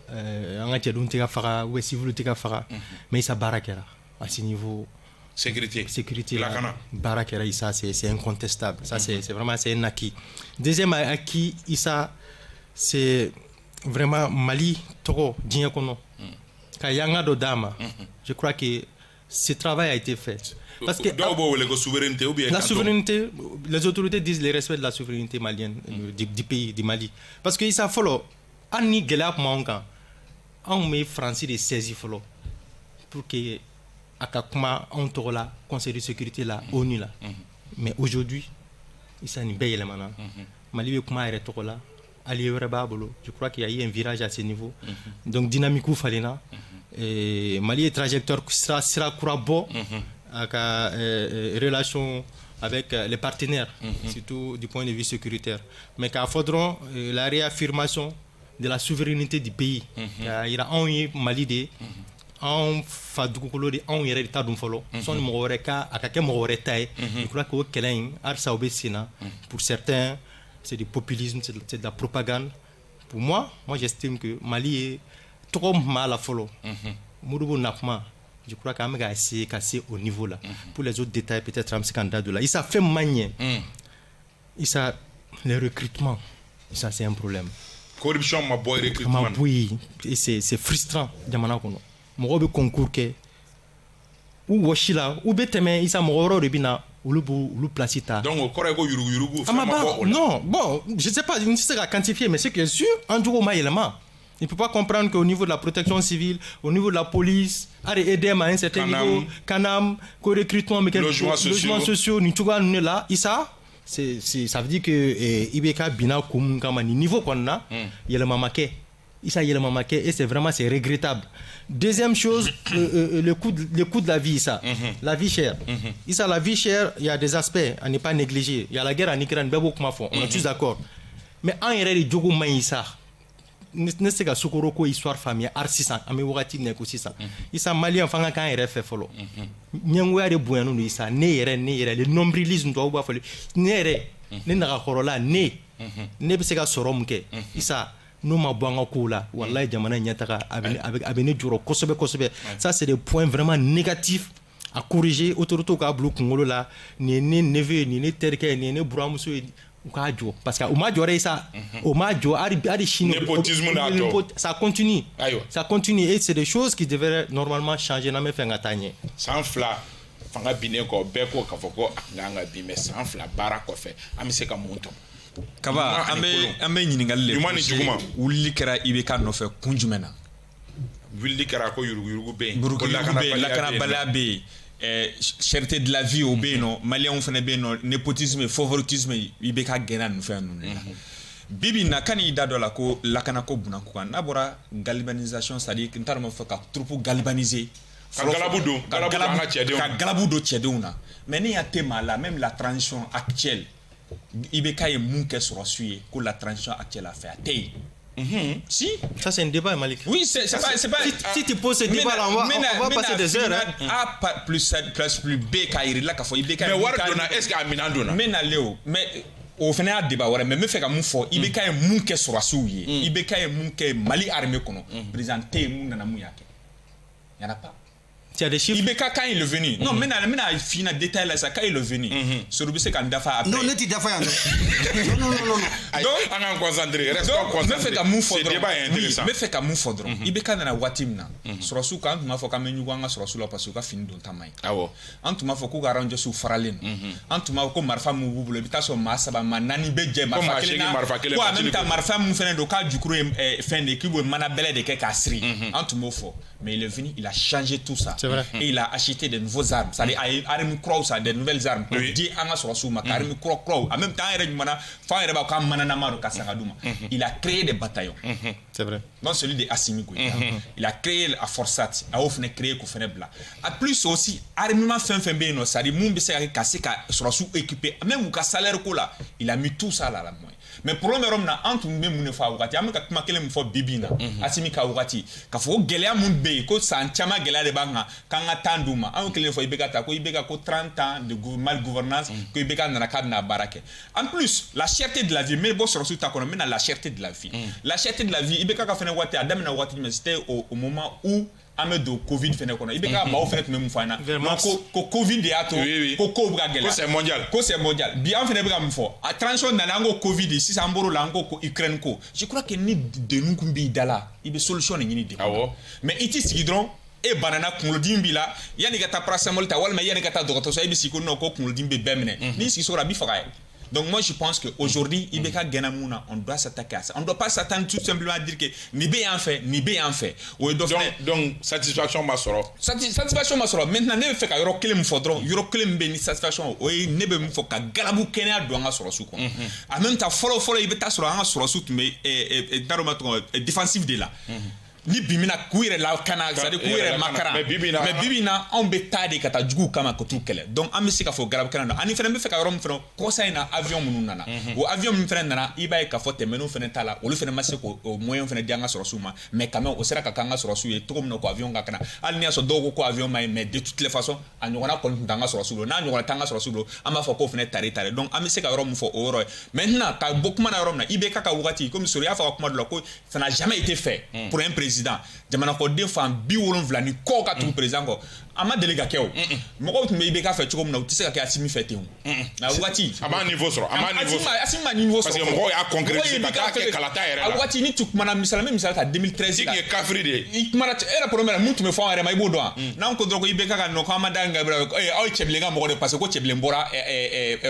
Tchadoun Tika Fara, ou Sivulu Tika Fara, mais Issa Barakera, à ce niveau. Sécurité Barakera Issa c'est incontestable ça c'est vraiment c'est un acquis. Deuxième acquis Issa c'est vraiment Mali Togo Djiakono Kayanga Dodama. Je crois que ce travail a été fait parce que la souveraineté les autorités disent le respect de la souveraineté malienne du pays du Mali parce que Issa follow Anni Gelap Manga on met français de saisir follow pour que Akakuma on tola conseil de sécurité là ONU là mais aujourd'hui il s'en est le maintenant Mali be kuma ere tola ali bolo je crois qu'il y a eu un virage à ce niveau donc dynamique ou falena et Mali est trajectoire sera courabo avec relation avec les partenaires surtout du point de vue sécuritaire mais qu'il faudra la réaffirmation de la souveraineté du pays il y a un Mali de en fa dugukolo de anw yɛrɛ de ta dun fɔlɔ sɔnni mɔgɔ wɛrɛ ka a ka kɛ mɔgɔ wɛrɛ ta ye je crois que o kɛlɛ in halisa o bɛ sen na pour certains c'est du populisme c'est de la propagande pour moi j'estime que Mali ye tɔgɔ min b'a la fɔlɔ Modibo nakuma je crois qu'an bɛ ka essayer ka se au niveau là pour les autres détails peut-être an bɛ se k'an da don la Issa fɛn man ɲɛ Issa les recrutements Issa c'est un problème corruption ma bɔ recrutement ma bɔ yen et c'est frustrant jamana kɔnɔ mɔgɔw bɛ concours kɛ u wɔsi la u bɛ tɛmɛ isa mɔgɔ wɛrɛw de bɛ na olu place ta. Donc o kɔrɔ ye ko yuruguyurugu fɛn ma bɔ o la. Non bon je sais pas, je ne sais pas quantifier, mais c'est que sûr en jogo ma yɛlɛma. Il ne peut pas comprendre qu'au niveau de la protection civile, au niveau de la police, aider à un certain niveau, Kanam, co-recrutement, logements sociaux, nous là, ça veut dire que Ibeka Bina Koum Kamani, niveau qu'on a, il y a le mamaké. Et c'est vraiment regrettable. Deuxième chose, le coût de la vie, ça. La vie chère. La vie chère, il y a des aspects à ne pas négliger. Il y a la guerre en Ukraine, on est tous d'accord. Mais en réalité, il y a Maïsa. Ne se ka sukoro ko histoire famille R600 ame wakati ne ko sisan isa malien fanga kan yɛrɛ fɛ fɔlɔ ɲɛngoya de bonyanu no isa ne yɛrɛ le nombrilisme to ba fɔli ne yɛrɛ ne naga kɔrɔla ne bɛ se ka sɔrɔ mun kɛ isa n'o ma bɔ an ka kow la wallahi jamana ɲɛtaga a bɛ ne jɔrɔ kosɛbɛ. Ça c'est des points vraiment négatifs à corriger. Autorité ka bulu kunkolo la ni ye ne neveu ni ne terikɛ ni ye ne buramuso ye parce que ça continue. Ça continue et c'est des choses qui devraient normalement changer. Sans fla fanga bine ko beko ka foko nganga bi mais sans fla bara ko fe ami se ka monto kaba ambe ɲininkali le yumani juguma wuli kɛra Ibeka nɔfɛ kun jumɛn na wuli kɛra ko yurugu be lakana bala be cherté de la vie au beno malien fana beno népotisme favoritisme Ibeka gena nu fɛn nu bibi na kani da dɔ la ko lakana ko bunanku kan n'a bɔra galvanisation c'est à dire n'tar ma fɔ ka troupe galvaniser ka galabu do cɛdenw na mais ni ya tema la même la transition actuelle Ibeka ye mun kɛ sɔrɔsiw ye ko la transition actuelle a fait a tɛ yen. Si, ça c'est un débat, Malik. Oui, c'est pas. Si tu poses ce débat là, on va passer des heures. A plus B Kairi là, mais Waradona, est-ce qu'il y a Minandona? Mais Léo, mais au final débat mais me fait comme fort Ibeka est mun ke sɔrɔsiw ye Ibeka est mun ke Mali armée kono présenté mun nana mun yake. Il y en a pas. Tu as des chiffres. Ibeka quand il est venu. Non, mais na fina détail là ça quand il est venu. Sur le bise kandafa après. Non, ne ti dafa non. Donc on a concentré, reste concentré. Me fait comme mun fort. Débat intéressant. Me fait comme mun fort. Ibeka na watim na. Sɔrɔsiw kan tuma fɔ ka me ɲugo an ka sɔrɔsiw la parce que ka fini don tamai. Awo. An tuma fɔ ko ka ranjɔ su faralen. An tuma ko marfa mu bubule i bɛ taa sɔrɔ maa saba maa naani bɛ jɛ marfa kelen na. Ko a même temps marfa mun fɛnɛ don k'a jukuru ye fɛn de k'i b'o mana bɛlɛ de kɛ k'a siri. An tun b'o fɔ mais il est venu il a changé tout ça. Et il a acheté de nouveaux armes, ça armes croix ça des nouvelles armes pour dire anga sɔrɔsiw ma armes croix en même temps yɛrɛ ɲumana fa yɛrɛ b'a ka mananama ka sagaduma. Il a créé des bataillons. C'est vrai. Dans celui de Assimi Goïta. Il a créé à Forsat, a offert créé ko fene bla. A plus aussi armement fin be no ça dit mun be se ka se ka sɔrɔsiw équipé même ka salaire ko la, il a mis tout ça là moi. Mais problème rom na antu me mun fa wakati am ka kuma kele mun fo bibina Assimi ka wakati ka fo gɛlɛya mun be ko san chama gɛlɛya de banga kanga tanduma an kele fo Ibeka ta ko Ibeka ko 30 ans de mal gouvernance ko Ibeka na ka na barake. En plus la cherté de la vie mais bo sɔrɔsiw ta kono mais na la cherté de la vie. La cherté de la vie Ibeka ka fene wati adamina wati mais c'était au moment où amedo Covid fene kono Ibeka ma ofet même fana ko Covid de ato ko bra gela ko c'est mondial bien fene bra mfo a transition na nango Covid si samboro lango ko Ukraine ko je crois que ni de nkumbi dala ibe solution ni de mais iti sigidron e banana kunlodin bi la yani ka ta paracetamol ta wal mais yani ka ta docteur so ibe siko no ko kunlodin be bemne ni si so rabi faga. Donc moi je pense qu'aujourd'hui, Ibeka Genamuna, on doit s'attaquer à ça. On ne doit pas s'attendre tout simplement à dire que ni B en fait. Donc satisfaction masoro. Satisfaction masoro. Maintenant, ne fait qu'à Yorokele m'fodron, Yorokele m'beni satisfaction. Oui, ne be m'fo qu'à Galabou Kenya douanga sur le souk. En même temps, follow Ibeta sur le souk, mais défensif de là. Ni bimina kuire la kana ça de kuire makara mais bibina on beta de kata jugu kama ko tukele donc am sika fo garab kana ani fene be fe ka rom fene ko sai na avion munu nana o avion mun fene nana iba e ka fote menu fene tala o lu fene masiko o moyen fene dianga soro suma mais quand même o sera ka kanga soro suye to comme no ko avion ka kana alni aso dogo ko avion mais de toutes les façons anyona ko ndanga soro sulo na anyona tanga soro sulo ama fo ko fene tare donc am sika rom fo oro maintenant ka bokuma na rom na Ibeka ka wati comme sur ya fa ko de la ko ça n'a jamais été fait pour un président président jamana ko den fan 70 ni ko ka tu président ko ama délégué kɛ o mɔgɔw tun bɛ IBK fɛ cogo min na u tɛ se ka kɛ Assimi fɛ ten o nka wagati a b'a niveau sɔrɔ Assimi ma niveau sɔrɔ parce que mɔgɔw y'a concrétiser ka taa kɛ kalata yɛrɛ la a wagati ni tu kumana misala ta 2013 la i ye kafiri de ye i kumana e yɛrɛ problème la mun tun bɛ fɔ an yɛrɛ ma i b'o dɔn wa n'an ko dɔrɔn ko IBK ka nɔ ko an ma da nga aw ye cɛbilen ka mɔgɔ de parce que ko cɛbilen bɔra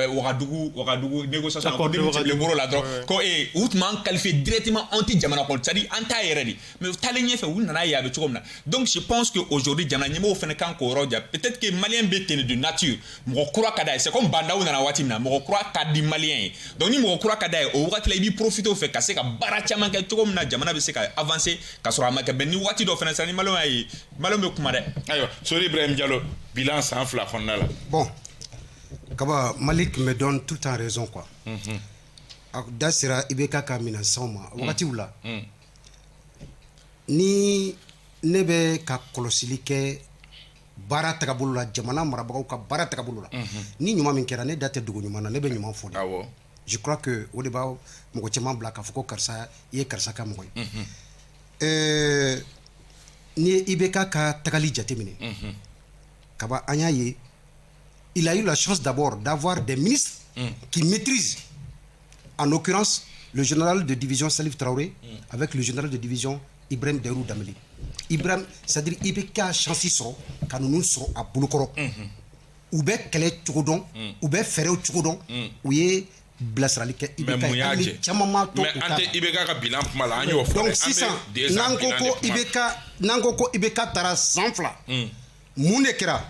Wagadugu négociation ko cɛbilen bɔra la dɔrɔn ko u tun b'an qualifier directement anti jamana kɔnɔ c'est-à-dire an t'a yɛrɛ de mais taalen ɲɛfɛ u nana ye a bɛ cogo min na donc je pense que aujourd'hui jamana ɲɛmɔgɔw fana kan k'o yɔrɔ ja peut-être que malien bɛ ten de nature mɔgɔ kura ka d'a ye c'est comme bandaw nana waati min na mɔgɔ kura ka di malien ye donc ni mɔgɔ kura ka d'a ye o wagati la i b'i profiter o fɛ ka se ka baara caman kɛ cogo min na jamana bɛ se ka avancer ka sɔrɔ a ma kɛ bɛn ni waati dɔ fana sera ni malien y'a ye malien bɛ kuma dɛ. ayiwa Sori Ibrahim Diallo bilan san 2 kɔnɔna la. bon Kaba Malik me donne tout le temps raison quoi. Da sera IBK ka minɛnsanw ma wagatiw la ni ne bɛ ka kɔlɔsili kɛ baara tagabolo la jamana marabagaw ka baara tagabolo la ni ɲuman min kɛra ne da tɛ dogo ɲuman na ne bɛ ɲuman fɔ de je crois que o de b'a mɔgɔ caman bila k'a fɔ ko karisa i ye karisa ka mɔgɔ ye ni ye IBK ka tagali jateminɛ Kaba an y'a ye il a eu la chance d'abord d'avoir des ministres qui maîtrisent en l'occurrence le général de division Salif Traoré avec le général de division Ibrahim Derou Dameli. Ibrahim, c'est-à-dire IBK chance sɔrɔ ka ninnu sɔrɔ a bolokɔrɔ u bɛ kɛlɛ cogo dɔn u bɛ fɛɛrɛw cogo dɔn u ye bilasirali kɛ IBK ye caman ma to mais an tɛ IBK ka bilan kuma la an y'o fɔ donc sisan n'an ko ko IBK taara san 2 mun de kɛra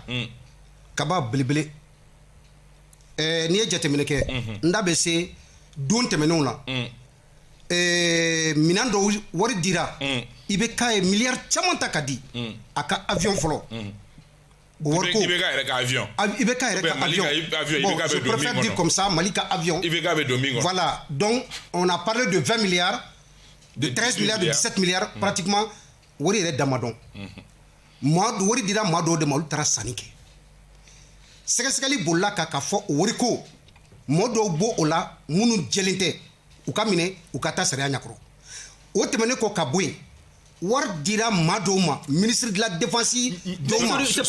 Kaba belebele n'i ye jateminɛ kɛ n da bɛ se don tɛmɛnenw la minɛn dɔw wari dira IBK ye miliyari caman ta ka di a ka avion fɔlɔ wari ko IBK yɛrɛ ka avion IBK yɛrɛ ka avion bon je préfère dire comme ça Mali ka avion IBK bɛ don min kɔnɔ voilà donc on a parlé de 20 milliards de 13 milliards de 17 milliards pratiquement wari yɛrɛ dama dɔn wari dira maa dɔw de ma olu taara sanni kɛ sɛgɛsɛgɛli bolila ka fɔ o wari ko mɔgɔ dɔw bɔ o la minnu jɛlen tɛ u ka minɛ u ka taa sariya ɲɛkɔrɔ o tɛmɛnen kɔ ka bɔ yen wari dira maa dɔw ma ministre de la défense dɔw ma je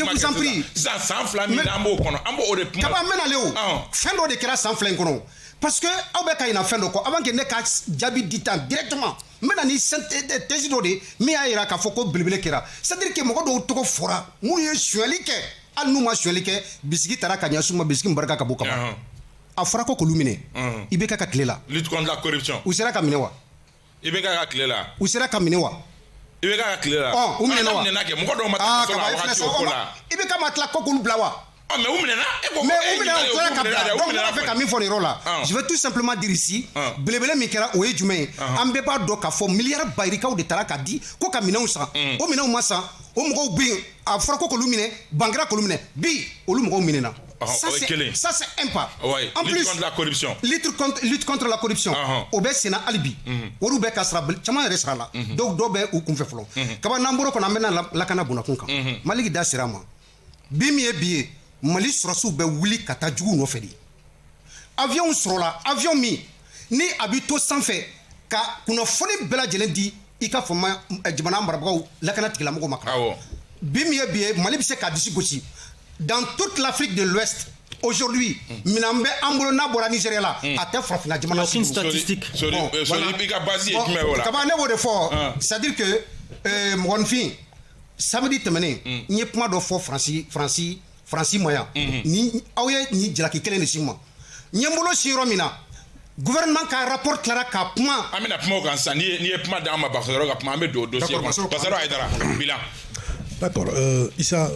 vous en prie san 2 min an b'o kɔnɔ an b'o de kuma Kaba n bɛnale o fɛn dɔ de kɛra san 2 in kɔnɔ parce que aw bɛ ka ɲina fɛn dɔ kɔ avant que ne ka jaabi di tan directement n bɛna ni thèse dɔ de min y'a jira k'a fɔ ko belebele kɛra c'est-à-dire que mɔgɔ dɔw tɔgɔ fɔra mun ye sonyali kɛ hali n'u ma sonyali kɛ bisigi taara ka ɲɛ s'u ma bisigi barika ka bɔ kaban a fɔra ko k'olu minɛ IBK ka tile la lutte contre la corruption u sera ka minɛ wa IBK ka tile la u sera ka minɛ wa IBK ka tile la u minɛna wa mɔgɔ dɔw ma taa kaso la wagati o ko la IBK ma tila ko k'olu bila wa mais u minɛna mais u minɛna u tora ka bila donc ne b'a fɛ ka min fɔ nin yɔrɔ la je vais tout simplement dire ici belebele min kɛra o ye jumɛn ye an bɛɛ b'a dɔn k'a fɔ miliyari bayirikaw de taara ka di ko ka minɛnw san o minɛnw ma san o mɔgɔw bɛ yen a fɔra ko k'olu minɛ ban kɛra k'olu minɛ bi olu mɔgɔw minɛna ça c'est un pas en plus lutte contre la corruption lutte contre la corruption o bɛ senna hali bi olu bɛ ka sara caman yɛrɛ sara la dɔw bɛ u kunfɛ fɔlɔ Kaba n'an bɔra kɔnɔ an bɛna lakana bunakun kan Mali da sera a ma bi min ye bi ye Mali sɔrɔsiw bɛ wuli ka taa jugu nɔfɛ de avion sɔrɔla avion min ni a bɛ to sanfɛ ka kunnafoni bɛɛ lajɛlen di i ka fama jamana marabagaw lakana tigilamɔgɔw ma bi min ye bi ye Mali bɛ se k'a disi gosi dans toute l'Afrique de l'Ouest aujourd'hui minɛn bɛ an bolo n'a bɔra Nigéria la a tɛ farafinna jamana aucune statistique i ka base ye jumɛn ye o la Kaba ne b'o de fɔ c'est-à-dire que mɔgɔninfin samedi tɛmɛnen n ye kuma dɔ fɔ Fransi ma yan ni aw ye ni jalaki kelen de si ma n ye n bolo si yɔrɔ min na gouvernement ka rapport tilara ka kuma an bɛna kuma o kan sisan n'i ye kuma d'an ma Bakayɔrɔ ka kuma an bɛ don o dossier kɔnɔ Bakayɔrɔ Hayidara bilan d'accord Issa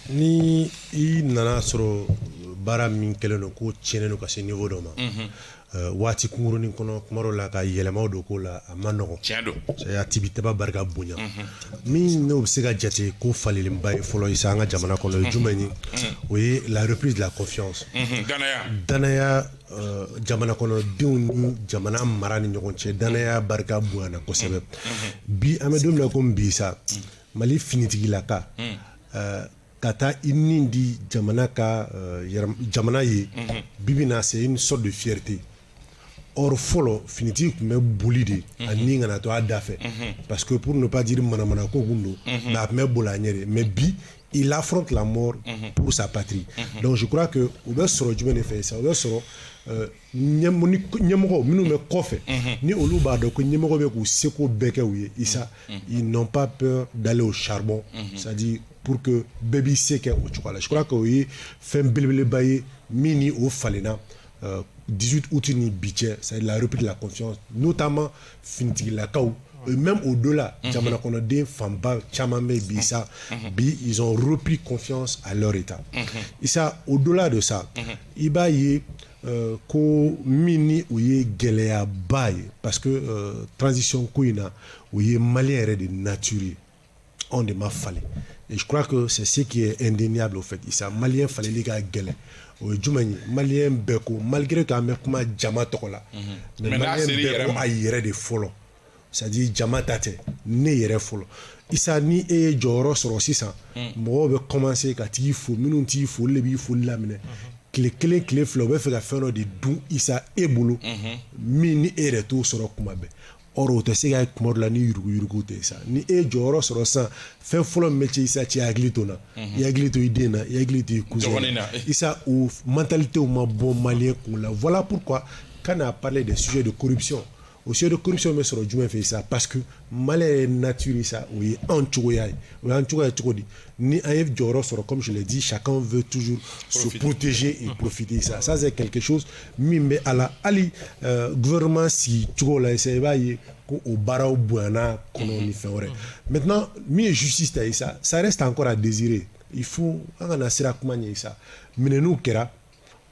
ni i nana sɔrɔ baara min kɛlen don ko tiɲɛnen don ka se niveau dɔ ma waati kunkurunin kɔnɔ kuma dɔ la ka yɛlɛmaw don ko la a ma nɔgɔn tiɲɛ don a tibitaba barika bonya min n'o bɛ se ka jate ko falilenba ye fɔlɔ Issa an ka jamana kɔnɔ o ye jumɛn ye o ye la reprise de la confiance danaya jamana kɔnɔdenw ni jamana mara ni ɲɔgɔn cɛ danaya barika bonyana kosɛbɛ bi an bɛ don min na komi bi sa Mali finitigilaka ka taa i nin di jamana ka jamana ye bibi na c'est une sorte de fierté or folo finiti kun bɛ boli de ani kana to a da fɛ parce que pour ne pas dire manamana ko kun don mais a kun bɛ boli a ɲɛ de mais bi il affronte la mort pour sa patrie donc je crois que u bɛ sɔrɔ jumɛn de fɛ sa u bɛ sɔrɔ ɲɛmɔgɔ minnu bɛ kɔfɛ ni olu b'a dɔn ko ɲɛmɔgɔ bɛ k'u seko bɛɛ kɛ u ye isa ils n'ont pas peur d'aller au charbon c'est-à-dire pour que bɛɛ b'i se kɛ o cogo la je crois que o ye fɛn belebeleba ye min ni o falenna 18 août ni bi cɛ c'est la reprise de la confiance notamment finitigilakaw et même au-delà jamana kɔnɔden fanba caman bɛ bi sa bi ils ont repris confiance à leur état isa au-delà de ça i b'a ye ko min ni o ye gɛlɛyaba ye parce que transition ko in na o ye malien yɛrɛ de nature ye anw de ma falen et je crois que c'est ce qui est indéniable au fait isa malien faleli ka gɛlɛn o ye jumɛn ye malien bɛɛ ko malgré que an bɛ kuma jama tɔgɔ la mais malien bɛɛ ko a yɛrɛ de fɔlɔ c'est-à-dire jama ta tɛ ne yɛrɛ fɔlɔ isa ni e ye jɔyɔrɔ sɔrɔ sisan mɔgɔw bɛ commencer ka tigi fo minnu t'i fo olu de b'i foli laminɛ tile kelen tile fila u bɛ fɛ ka fɛn dɔ de dun isa e bolo min ni e yɛrɛ t'o sɔrɔ kuma bɛɛ or o tɛ se ka kuma dɔ la ni yuruguyurugu tɛ sa ni e ye jɔyɔrɔ sɔrɔ sisan fɛn fɔlɔ min bɛ cɛ isa cɛ hakili to na i hakili to i den na i hakili to i cousin na isa o mentalités ma bɔ malien kun la voilà pourquoi quand on a parlé des sujets de corruption au sujet de corruption bɛ sɔrɔ jumɛn fɛ ça parce que malien nature ça o ye an cogoya ye o y'an cogoya cogo di ni an ye jɔyɔrɔ sɔrɔ comme je l'ai dit chacun veut toujours se protéger et profiter ça c'est quelque chose min bɛ a la hali gouvernement sigi cogo la i b'a ye ko o baaraw bonyana kɔnɔ ni fɛn wɛrɛ maintenant min ye justice ta ye ça reste encore à désirer il faut an kana sira kuma ɲɛ sa minɛniw kɛra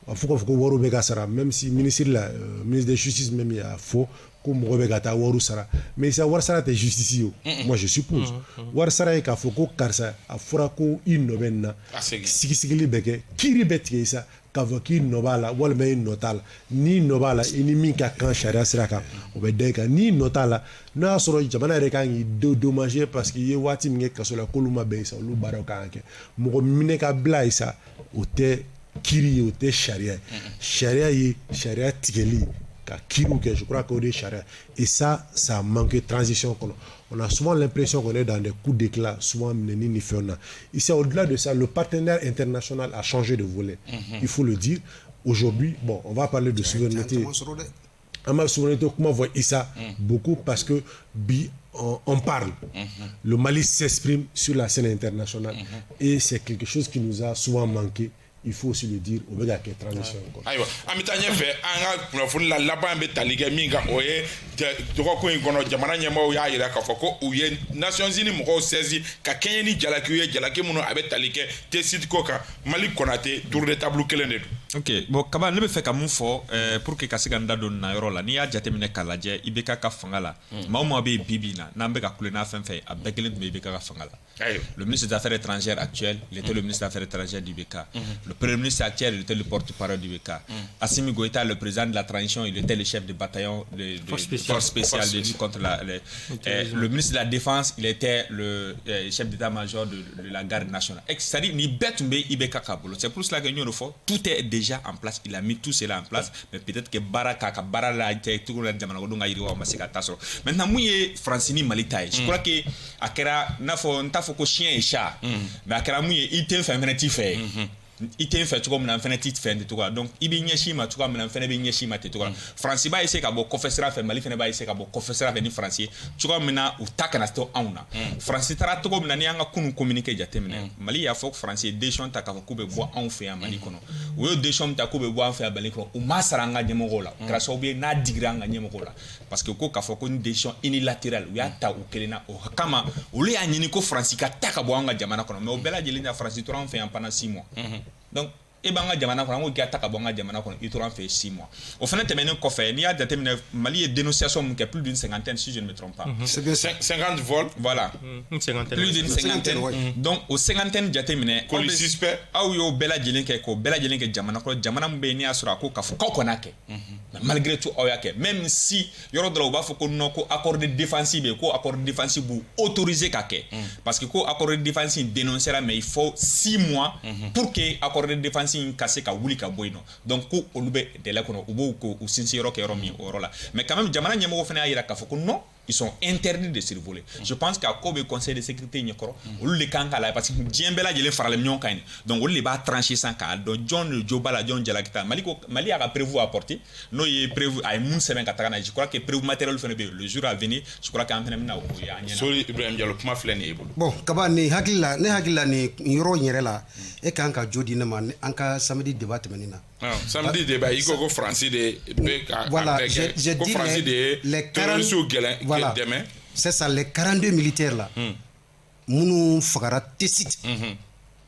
a fɔ k'a fɔ ko wariw bɛ ka sara même si ministre de justice même y'a fɔ ko mɔgɔ bɛ ka taa wariw sara mais sa wari sara tɛ justice ye o moi je suppose wari sara ye k'a fɔ ko karisa a fɔra ko i nɔ bɛ nin na sigisigili bɛ kɛ kiiri bɛ tigɛ sa k'a fɔ k'i nɔ b'a la walima i nɔ t'a la n'i nɔ b'a la i ni min ka kan sariya sira kan o bɛ da i kan n'i nɔ t'a la n'o y'a sɔrɔ jamana yɛrɛ kan k'i dédommager parce que i ye waati min kɛ kaso la k'olu ma bɛn i sa olu baaraw kan ka kɛ mɔgɔ minɛ ka bila i sa o tɛ kiiri ye o tɛ sariya ye sariya ye sariya tigɛli ka kiiriw kɛ je crois que o de ye sariya et ça manque de transition kɔnɔ on a souvent l'impression qu'on est dans des coups d'éclat souvent minɛni ni fɛnw na ici au-delà de ça le partenaire international a changé de volet il faut le dire aujourd'hui bon on va parler de souveraineté an b'a souveraineté kuma fɔ isa beaucoup parce que bi on parle le Mali s'exprime sur la scène internationale et c'est quelque chose qui nous a souvent manqué il faut aussi le dire o bɛ ka kɛ transition kɔnɔ ayiwa an bɛ taa ɲɛfɛ an ka kunnafoni la laban bɛ tali kɛ min kan o ye dɔgɔkun in kɔnɔ jamana ɲɛmɔgɔw y'a jira k'a fɔ ko u ye Nations Unies mɔgɔw saisi ka kɛɲɛ ni jalakiw ye jalaki minnu a bɛ tali kɛ T-Sud ko kan Mali Konate tour de table kelen de don. ok bon kaba ne bɛ fɛ ka mun fɔ pour que ka se ka n da don nin na yɔrɔ la n'i y'a jateminɛ k'a lajɛ IBK ka fanga la maa o maa bɛ yen bi bi in na n'an bɛ ka kule n'a fɛn fɛn a bɛɛ kelen tun bɛ IBK ka fanga la le ministre des Affaires étrangères actuel il était le ministre des Affaires étrangères d'IBK le premier ministre actuel il était le porte-parole d'IBK Assimi Goïta le président de la transition il était le chef de bataillon de force spéciale de lutte contre le ministre de la défense il était le chef d'état-major de la garde nationale c'est-à-dire ni bɛɛ tun bɛ IBK ka bolo c'est pour cela que nous fɔ tout est déjà en place il a mis tout cela en place mais peut-être que baara k'a ka baara la cogo la jamana kɔnɔdenw ka yiriwa ma se ka taa sɔrɔ maintenant mun ye France ni Mali ta ye je crois que a kɛra n'a fɔ n t'a fɔ ko chien et chat mais a kɛra mun ye i tɛ fɛn fɛnɛ t'i fɛ i tɛ n fɛ cogo min na n fɛnɛ t'i fɛ ten cogo la donc i bɛ ɲɛsin ma cogo min na n fɛnɛ bɛ ɲɛsin ma ten cogo la France b'a essayer ka bɔ kɔfɛ sira fɛ Mali fɛnɛ b'a essayer ka bɔ kɔfɛ sira fɛ ni France ye cogo min na u ta kana to anw na France taara cogo min na ni an ka kunun communiqué jateminɛ Mali y'a fɔ France ye décision ta k'a fɔ k'u bɛ bɔ anw fɛ yan Mali kɔnɔ u ye décision ta k'u bɛ bɔ an fɛ yan Mali kɔnɔ u ma sara an ka ɲɛmɔgɔw la kɛra sababu ye n'a digira an ka ɲɛmɔgɔw la parce que ko k'a fɔ ko ni décision unilatérale u y'a ta u kelen na o kama olu y'a ɲini ko France ka ta ka bɔ an ka jamana kɔnɔ mais o bɛɛ lajɛlen na France tora an fɛ yan pendant 6 mois donc e b'an ka jamana kɔnɔ an ko k'i ka ta ka bɔ an ka jamana kɔnɔ i tora an fɛ 6 mois o fana tɛmɛnen kɔfɛ n'i y'a jateminɛ Mali ye dénonciation mun kɛ plus d'une cinquantaine si je ne me trompe pas 50 vols voilà plus d'une cinquantaine donc o cinquantaine jateminɛ aw y'o bɛɛ lajɛlen kɛ k'o bɛɛ lajɛlen kɛ jamana kɔnɔ jamana min bɛ yen n'i y'a sɔrɔ a ko k'a fɔ k'aw kɔni y'a kɛ mais malgré tout aw y'a kɛ même si yɔrɔ dɔ la u b'a fɔ ko non ko accord de défense bɛ yen ko accord de défense b'u autoriser ka kɛ parce que ko accord de défense dénoncera mais il faut 6 mois pour que accord de défense France in cassé ka wuli ka boy no donc ko olube de la kono ubo ko usinsiro ke romi orola mais quand même jamana nyamo fana ira ka foko non ils sont interdits de survoler. Je pense qu'à Kobe Conseil de sécurité nyokoro ou le kanka là parce que djembela jele farale nyon kaini donc on les va trancher sans cas donc John Jobala John Jalakita Mali a prévu apporter no y prévu ay mun semaine katana je crois que prévu matériel fene le jour à venir je crois qu'en na o ya nyana Sori Ibrahim Diallo kuma flene bon kaba ni hakilla ni yoro nyere la e kanka jodi na man anka samedi débat menina samedi débat il go français de voilà je dis français de les 40 voilà c'est ça les 42 militaires là munu fagara tessit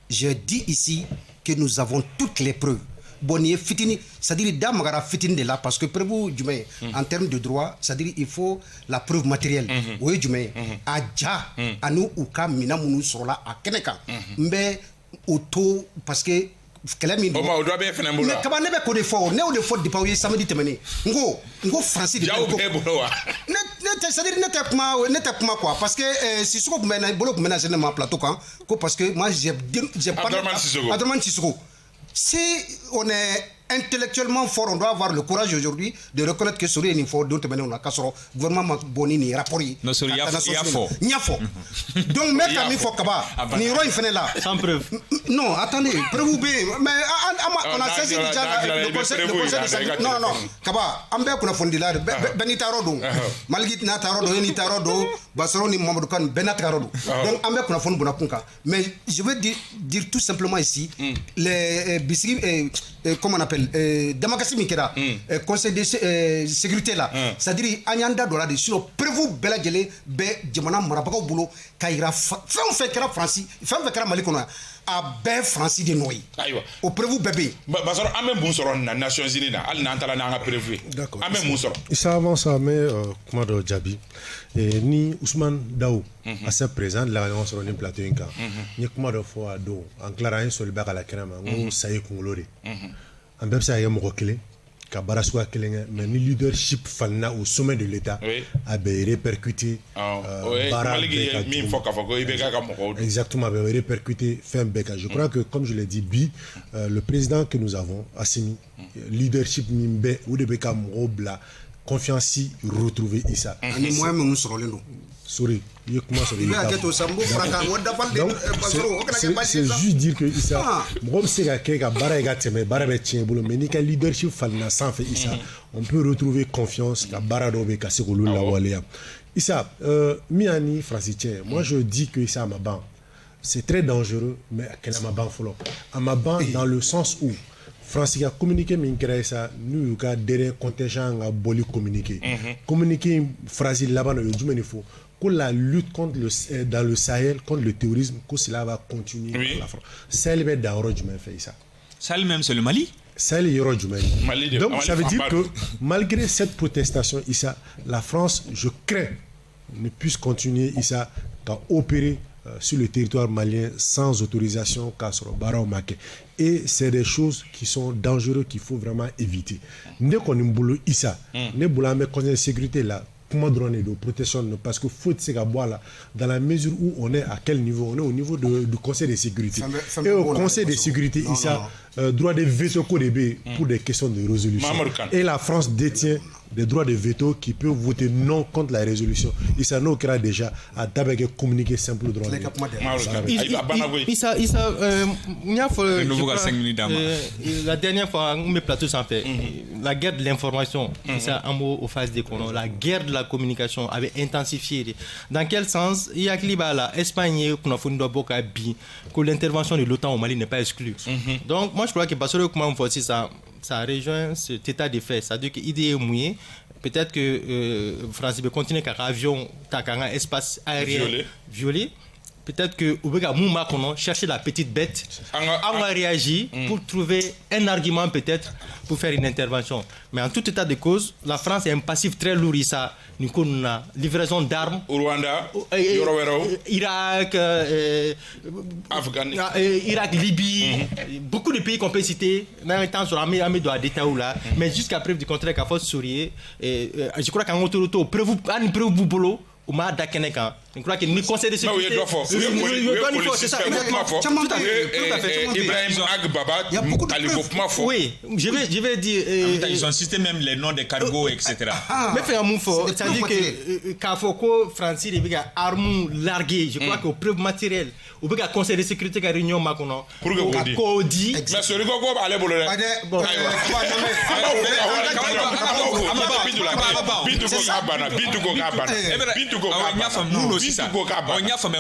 je dis ici que nous avons toutes les preuves boni fitini c'est-à-dire damagara fitini de là parce que prévu jumé en termes de droit c'est-à-dire il faut la preuve matérielle oui jumé aja anu uka mina munu sorola a keneka mbe auto parce que kelemi o ma o do be fena mbula kaba nebe ko de fo ne o de fo de pa oui samedi temene ngo français de ko ne c'est-à-dire ne te kuma quoi parce que si soko kumena bolo kumena je ne ma plateau quand parce que moi j'ai parlé Abdourahmane Sissoko. Si on est intellectuellement fort, on doit avoir le courage aujourd'hui de reconnaître que Sori est une fois d'autres maintenant on a cassé gouvernement boni ni rapport yi. Non Sori y a fort. Donc mec ami faut kaba ni roi il fait là. Sans preuve. Non, attendez, preuve mais on a saisi déjà le conseil de sécurité. Non kaba ambe kuna fondila benita rodo. Malgit na tarodo ni tarodo basoro ni Mamadou Kane benata rodo. Donc ambe kuna fond bona kunka. Mais je veux dire tout simplement ici les bisigi comment on appelle Damakasi Mikera conseil de sécurité là c'est-à-dire anyanda dola de sur prévu bela jele be jamana marabako bulo kayira fait kera France fait kera Mali kono a be France de noy aywa au prévu bébé basoro amem bun soro na Nations Unies na al na antala na prévu amem bun soro ça avance mais comment de Djabi ni Ousmane Daou à ce présent la réunion sur le plateau inca ni comment de fois do en clarant sur le baka la krema ngo saye kongolore en même temps il y a mon clé Kabaraswa Kelenge mais le leadership falna au sommet de l'État a répercuté exactement répercuté fin beka. Je crois que comme je l'ai dit le président que nous avons Assimi leadership mimbe ou de beka mobla confiance retrouver Issa ani moi nous serons là sorry c'est juste dire que Issa bon c'est que bara teme bara be tien bolo mais ni ka leadership falna sans fait Issa on peut retrouver confiance ka bara do be kasé ko la walia Issa miani francitien moi je dis que Issa Maban c'est très dangereux mais qu'elle Maban folo Maban dans le sens où France a communiqué mais ça nous ka derrière contingent a boli communiquer communiquer phrase là-bas le du faut que la lutte contre dans le Sahel contre le terrorisme que cela va continuer dans la France. Sahel va d'abord du même fait ça. Sahel même c'est le Mali. Sahel est du Mali. Donc ça veut dire que malgré cette protestation ici, la France je crains ne puisse continuer ici à opérer sur le territoire malien sans autorisation sur Bara Maké. Et c'est des choses qui sont dangereuses qu'il faut vraiment éviter. Dès qu'on est boulot ici, ne boulot mais conseil de sécurité là. De protection parce que faut c'est là dans la mesure où on est à quel niveau on est au niveau du conseil de sécurité et au conseil de sécurité il y a droit de veto pour des questions de résolution et la France détient des droits de veto qui peuvent voter non contre la résolution et ça nous créera déjà à d'abord communiquer simple droit la dernière fois on met plateau sans fait la guerre de l'information ça un mot aux phases des colons la guerre de la communication avait intensifié dans quel sens il y a que l'Espagne que l'intervention de l'OTAN au Mali n'est pas exclue donc moi je crois que parce que comment on fait aussi ça rejoint cet état de fait c'est-à-dire qu'il est mouillé peut-être que France va continuer car avion un espace aérien violé peut-être que Oubega Mouma Kono chercher la petite bête on va réagir pour trouver un argument peut-être pour faire une intervention mais en tout état de cause la France est un passif très lourd ça nous connaissons livraison d'armes Rwanda Irak Irak Libye beaucoup de pays qu'on peut citer même temps sur l'armée doit détailler là mais jusqu'à preuve du contraire qu'à force sourire je crois qu'en autoroute preuve boulot u m'a da kɛnɛ kan je crois que ni conseil de sécurité c'est ça exactement tout à fait Ibrahim Agbaba Kalibo kuma fɔ oui je vais dire ils ont cité même les noms des cargos etc. mais fɛ ka mun fɔ c'est à dire que k'a fɔ ko Fransi de bɛ ka armes larguer je crois que au preuve matériel u bɛ ka conseil de sécurité ka réunion makɔnɔ k'o di mais sori ko b'ale bolo dɛ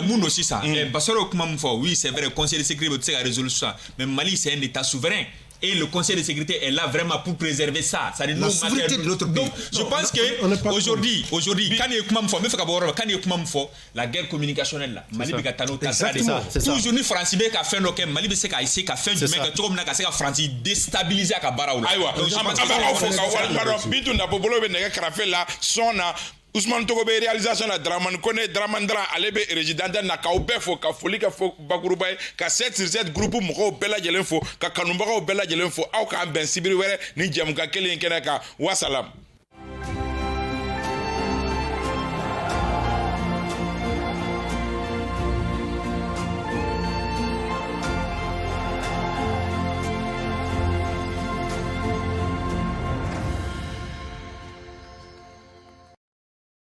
Muno Sisa Basoro kuma mun fɔ oui c'est vrai conseil de sécurité peut se ka résoudre ça mais Mali c'est un état souverain et le conseil de sécurité est là vraiment pour préserver ça ça la souveraineté de notre pays. Donc je pense que aujourd'hui quand il y a kuma mun fɔ me fait ka bɔ quand il y a kuma mun fɔ la guerre communicationnelle là Mali bɛ ka taa n'o taasira de toujours ni France bɛ ka fɛn dɔ kɛ Mali bɛ se ka essayer ka fɛn jumɛn kɛ cogo min na ka se ka France déstabiliser a ka baaraw la ayiwa an b'a fɔ ka wari dɔn Bintu Napobolo bɛ nɛgɛ kɛrɛfɛ la sɔn na Ousmane Togo be réalisation na Dramane Kone Dramandra ale be résident na ka bɛɛ fo ka foli kɛ fo bakuruba ye ka 7/7 groupe mɔgɔw bɛɛ lajɛlen fo ka kanubagaw bɛɛ lajɛlen fo aw k'an bɛn sibiri wɛrɛ ni jɛmukan kelen kɛnɛ kan wasalam